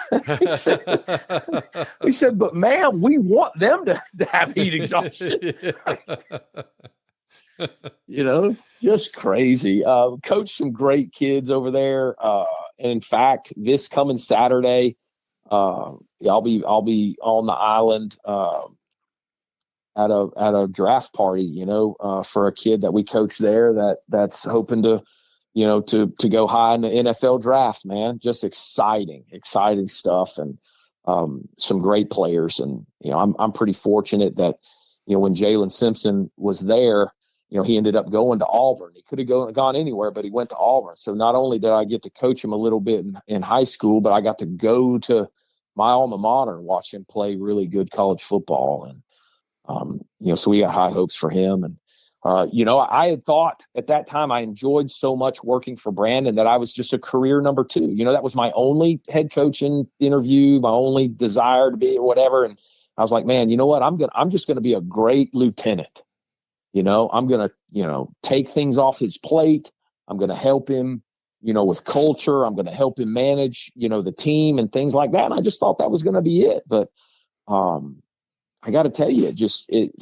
we said, but ma'am, we want them to have heat exhaustion. Just crazy. Coached some great kids over there. And in fact, this coming Saturday, I'll be on the island at a draft party, for a kid that we coach there that's hoping to go high in the NFL draft, man. Just exciting stuff, and some great players. And I'm pretty fortunate that when Jalen Simpson was there, he ended up going to Auburn. He could have gone anywhere, but he went to Auburn. So not only did I get to coach him a little bit in high school, but I got to go to my alma mater and watch him play really good college football. And, so we got high hopes for him. And, I had thought at that time I enjoyed so much working for Brandon that I was just a career number 2. That was my only head coaching interview, my only desire to be or whatever. And I was like, man, you know what? I'm just going to be a great lieutenant. I'm going to, take things off his plate. I'm going to help him, with culture. I'm going to help him manage, the team and things like that. And I just thought that was going to be it. But I got to tell you,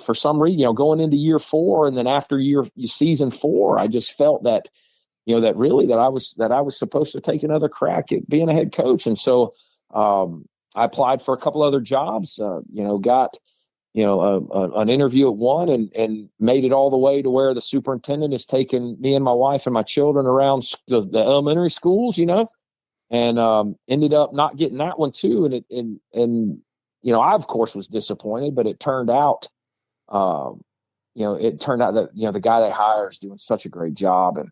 for some reason, going into year 4 and then after season 4, I just felt that, that I was supposed to take another crack at being a head coach. And so I applied for a couple other jobs, got an interview at one and made it all the way to where the superintendent has taken me and my wife and my children around the elementary schools, and ended up not getting that one too. And I, of course, was disappointed, but it turned out, that, the guy they hire is doing such a great job, and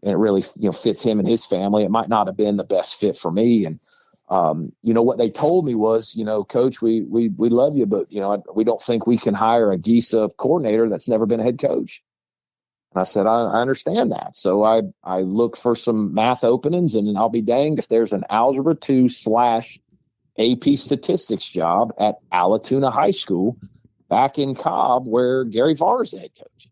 it really, fits him and his family. It might not have been the best fit for me. And, what they told me was, Coach, we love you, but, we don't think we can hire a GISA coordinator that's never been a head coach. And I said, I understand that. So I looked for some math openings, and I'll be danged if there's an Algebra 2 / AP statistics job at Allatoona High School back in Cobb, where Gary Varner's the head coach.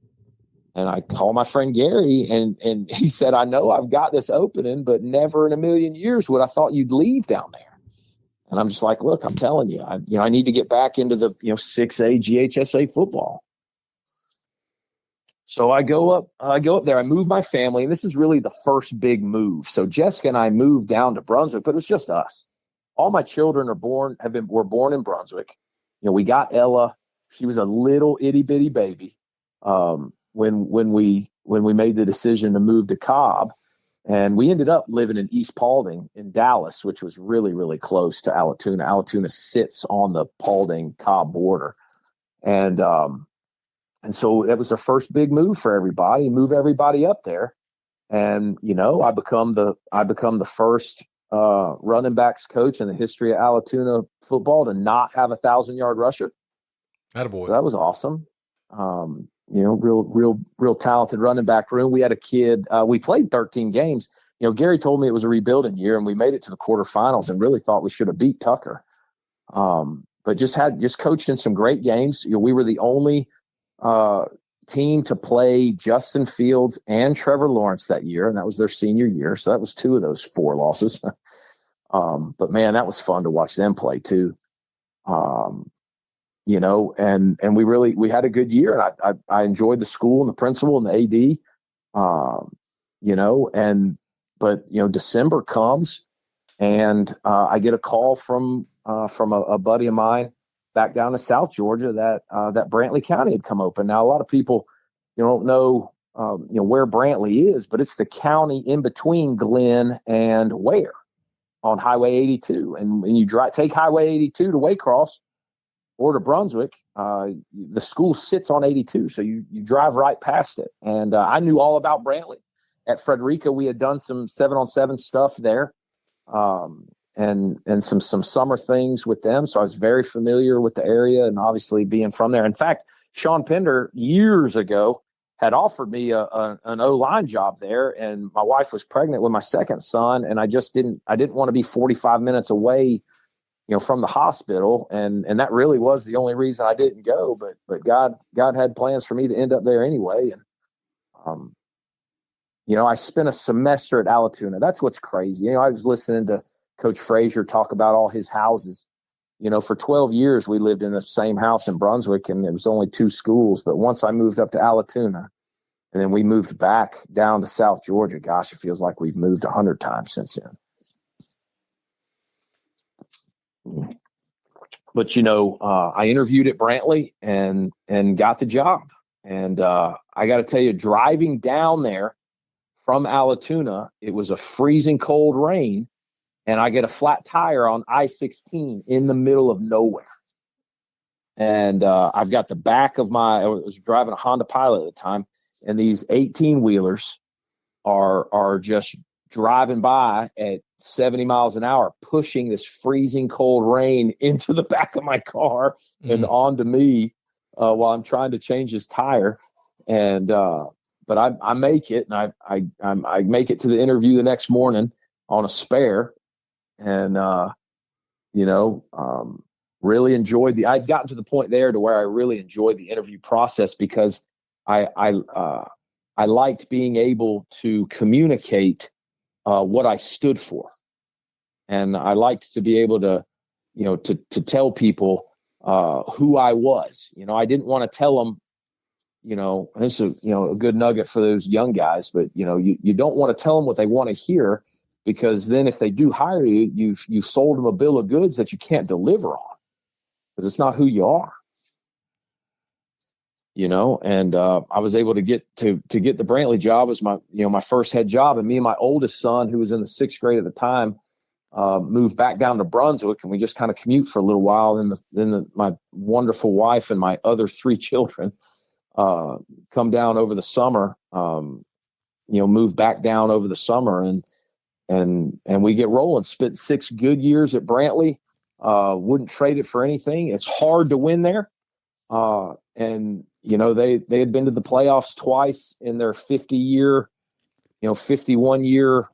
And I called my friend Gary, and he said, I know I've got this opening, but never in a million years would I thought you'd leave down there. And I'm just like, look, I'm telling you, I need to get back into the 6A GHSA football. So I go up there. I move my family, and this is really the first big move. So Jessica and I moved down to Brunswick, but it was just us. All my children were born in Brunswick. We got Ella. She was a little itty bitty baby when we made the decision to move to Cobb, and we ended up living in East Paulding in Dallas, which was really, really close to Allatoona. Allatoona sits on the Paulding-Cobb border, and so that was the first big move for everybody. Move everybody up there, And, I become the first running backs coach in the history of Allatoona football to not have a 1,000-yard rusher. Attaboy. So that was awesome. Real talented running back room. We had a kid. We played 13 games. Gary told me it was a rebuilding year, and we made it to the quarterfinals and really thought we should have beat Tucker. But just coached in some great games. We were the only team to play Justin Fields and Trevor Lawrence that year, and that was their senior year. So that was 2 of those 4 losses. But man, that was fun to watch them play too. And we had a good year, and I enjoyed the school and the principal and the AD. But December comes, and I get a call from a buddy of mine back down to South Georgia that Brantley County had come open. Now, a lot of people, don't know, where Brantley is, but it's the county in between Glynn and Ware on Highway 82. And when you take Highway 82 to Waycross or to Brunswick, the school sits on 82. So you drive right past it. And I knew all about Brantley. At Frederica, we had done some 7-on-7 stuff there. And some summer things with them. So I was very familiar with the area and obviously being from there. In fact, Sean Pender years ago had offered me an O-line job there, and my wife was pregnant with my second son, and I didn't want to be 45 minutes away, from the hospital. And that really was the only reason I didn't go. But God had plans for me to end up there anyway. And, I spent a semester at Allatoona. That's what's crazy. I was listening to Coach Frazier talk about all his houses. For 12 years, we lived in the same house in Brunswick, and it was only 2 schools. But once I moved up to Allatoona, and then we moved back down to South Georgia, gosh, it feels like we've moved 100 times since then. But, I interviewed at Brantley and got the job. And I got to tell you, driving down there from Allatoona, it was a freezing cold rain. And I get a flat tire on I-16 in the middle of nowhere. And I've got the back of I was driving a Honda Pilot at the time, and these 18-wheelers are just driving by at 70 miles an hour, pushing this freezing cold rain into the back of my car and onto me while I'm trying to change his tire. And but I make it, and I make it to the interview the next morning on a spare. And, really enjoyed I'd gotten to the point there to where I really enjoyed the interview process because I liked being able to communicate what I stood for. And I liked to be able to, to tell people who I was. I didn't want to tell them, this is, a good nugget for those young guys, but, you don't want to tell them what they want to hear. Because then if they do hire you, you've sold them a bill of goods that you can't deliver on because it's not who you are, and I was able to get the Brantley job as my first head job. And me and my oldest son, who was in the 6th grade at the time, moved back down to Brunswick, and we just kind of commute for a little while. Then my wonderful wife and my other 3 children come down over the summer, move back down over the summer and we get rolling. Spent 6 good years at Brantley. Wouldn't trade it for anything. It's hard to win there. And they had been to the playoffs twice in their 51 year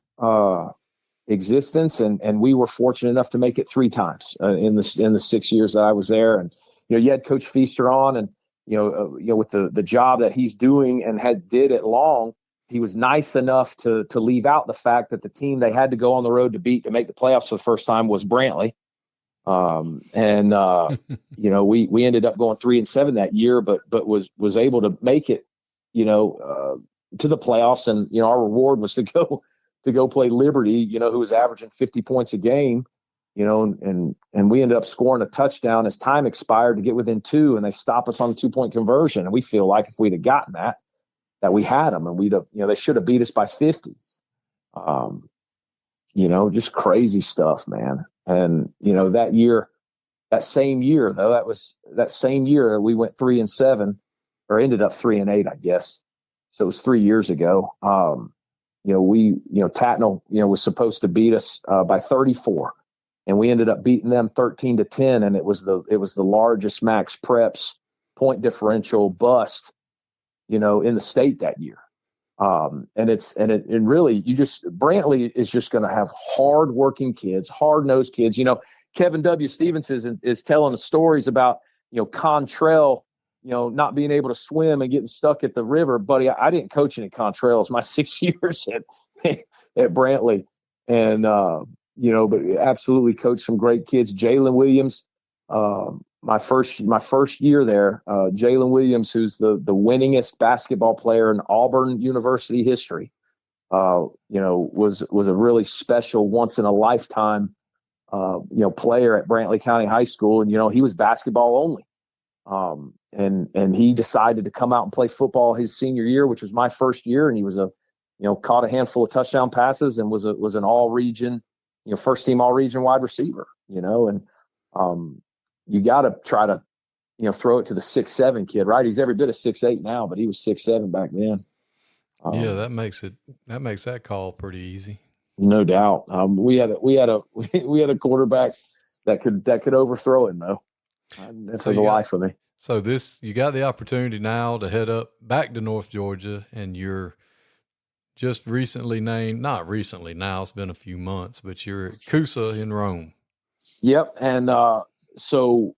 existence, and we were fortunate enough to make it 3 times in the 6 years that I was there. And you had Coach Feaster on, and with the job that he's doing and did at Long. He was nice enough to leave out the fact that the team they had to go on the road to beat to make the playoffs for the first time was Brantley. We ended up going 3-7 that year, but was able to make it, to the playoffs. And, our reward was to go play Liberty, who was averaging 50 points a game, and we ended up scoring a touchdown as time expired to get within 2, and they stopped us on the 2-point conversion. And we feel like if we'd have gotten that we had them, and we'd have, they should have beat us by 50. Just crazy stuff, man. And, that same year that we went 3-7, or ended up 3-8, I guess. So it was 3 years ago. Tatnall, was supposed to beat us by 34, and we ended up beating them 13-10, and it was the largest max preps point differential bust, in the state that year. And really, Brantley is just going to have hardworking kids, hard-nosed kids. Kevin W. Stevens is telling the stories about, Contrail, not being able to swim and getting stuck at the river. Buddy, I didn't coach any Contrails my 6 years at Brantley. And, but absolutely coached some great kids. Jalen Williams, my first year there, Jalen Williams, who's the winningest basketball player in Auburn University history, was a really special, once in a lifetime, player at Brantley County High School. And, he was basketball only. And he decided to come out and play football his senior year, which was my first year. And he was caught a handful of touchdown passes and was an all region, first team all region wide receiver, and, you got to try to, throw it to the 6'7" kid, right? He's every bit of 6'8" now, but he was 6'7" back then. That makes that call pretty easy. No doubt. We had a quarterback that could overthrow him though. For the life of me. So you got the opportunity now to head up back to North Georgia, and you're just recently named, not recently now, it's been a few months, but you're at Coosa in Rome. Yep. And, so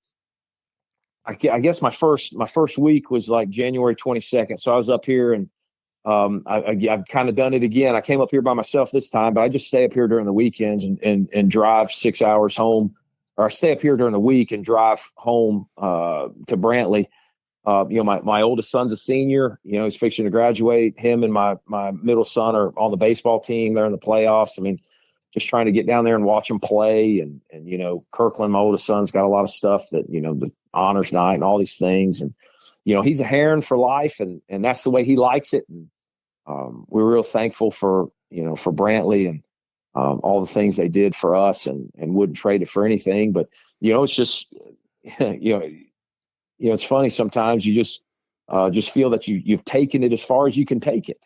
I guess my first week was like January 22nd. So I was up here, and I've kind of done it again. I came up here by myself this time, but I just stay up here during the weekends and drive 6 hours home, or I stay up here during the week and drive home to Brantley. My oldest son's a senior. He's fixing to graduate. Him and my middle son are on the baseball team. They're in the playoffs. I mean, just trying to get down there and watch them play. And Kirkland, my oldest son's got a lot of stuff that, the honors night and all these things. And, he's a Heron for life, and that's the way he likes it. And we're real thankful for Brantley and all the things they did for us, and wouldn't trade it for anything. But, it's just, it's funny. Sometimes you just feel that you've taken it as far as you can take it.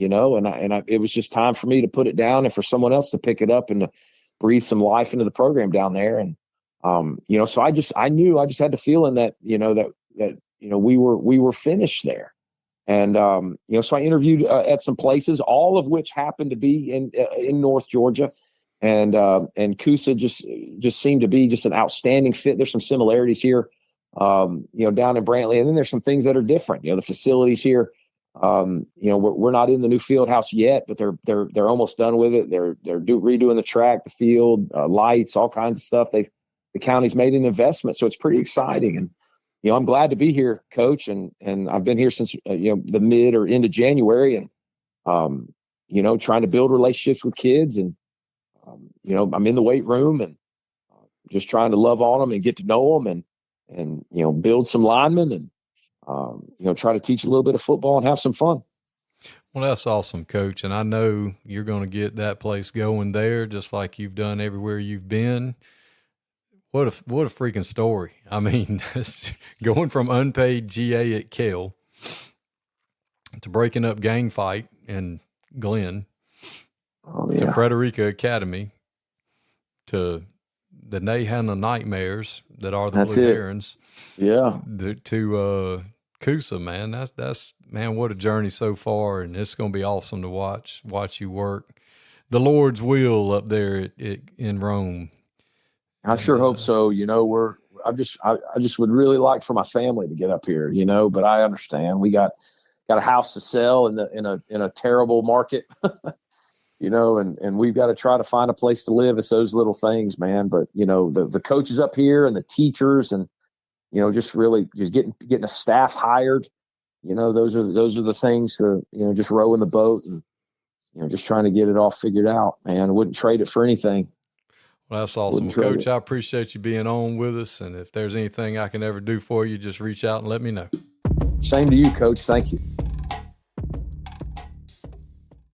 It was just time for me to put it down and for someone else to pick it up and to breathe some life into the program down there. And, so I knew I just had the feeling that, we were finished there. And, so I interviewed at some places, all of which happened to be in North Georgia. And Coosa just seemed to be just an outstanding fit. There's some similarities here, down in Brantley. And then there's some things that are different. The facilities here, we're not in the new field house yet, but they're almost done with it. They're redoing the track, the field, lights, all kinds of stuff. The county's made an investment, so it's pretty exciting. And I'm glad to be here, Coach, and I've been here since the mid or end of January, and trying to build relationships with kids, and I'm in the weight room and just trying to love on them and get to know them, and build some linemen, and try to teach a little bit of football and have some fun. Well, that's awesome, Coach. And I know you're going to get that place going there, just like you've done everywhere you've been. What a freaking story. I mean, going from unpaid GA at Kell to breaking up gang fight in Glynn, to Frederica Academy, to the Nahana Nightmares that are the Blue Herons. Yeah. To Coosa, man. That's man, what a journey so far, and it's going to be awesome to watch you work the Lord's will up there in Rome. I sure hope so. I just would really like for my family to get up here, but I understand we got a house to sell in a terrible market, and we've got to try to find a place to live. It's those little things, man. But, the coaches up here and the teachers, and, just getting a staff hired, those are the things that, just rowing the boat and, just trying to get it all figured out, man. I wouldn't trade it for anything. Well, that's awesome. Well, Coach, I appreciate you being on with us. And if there's anything I can ever do for you, just reach out and let me know. Same to you, Coach. Thank you.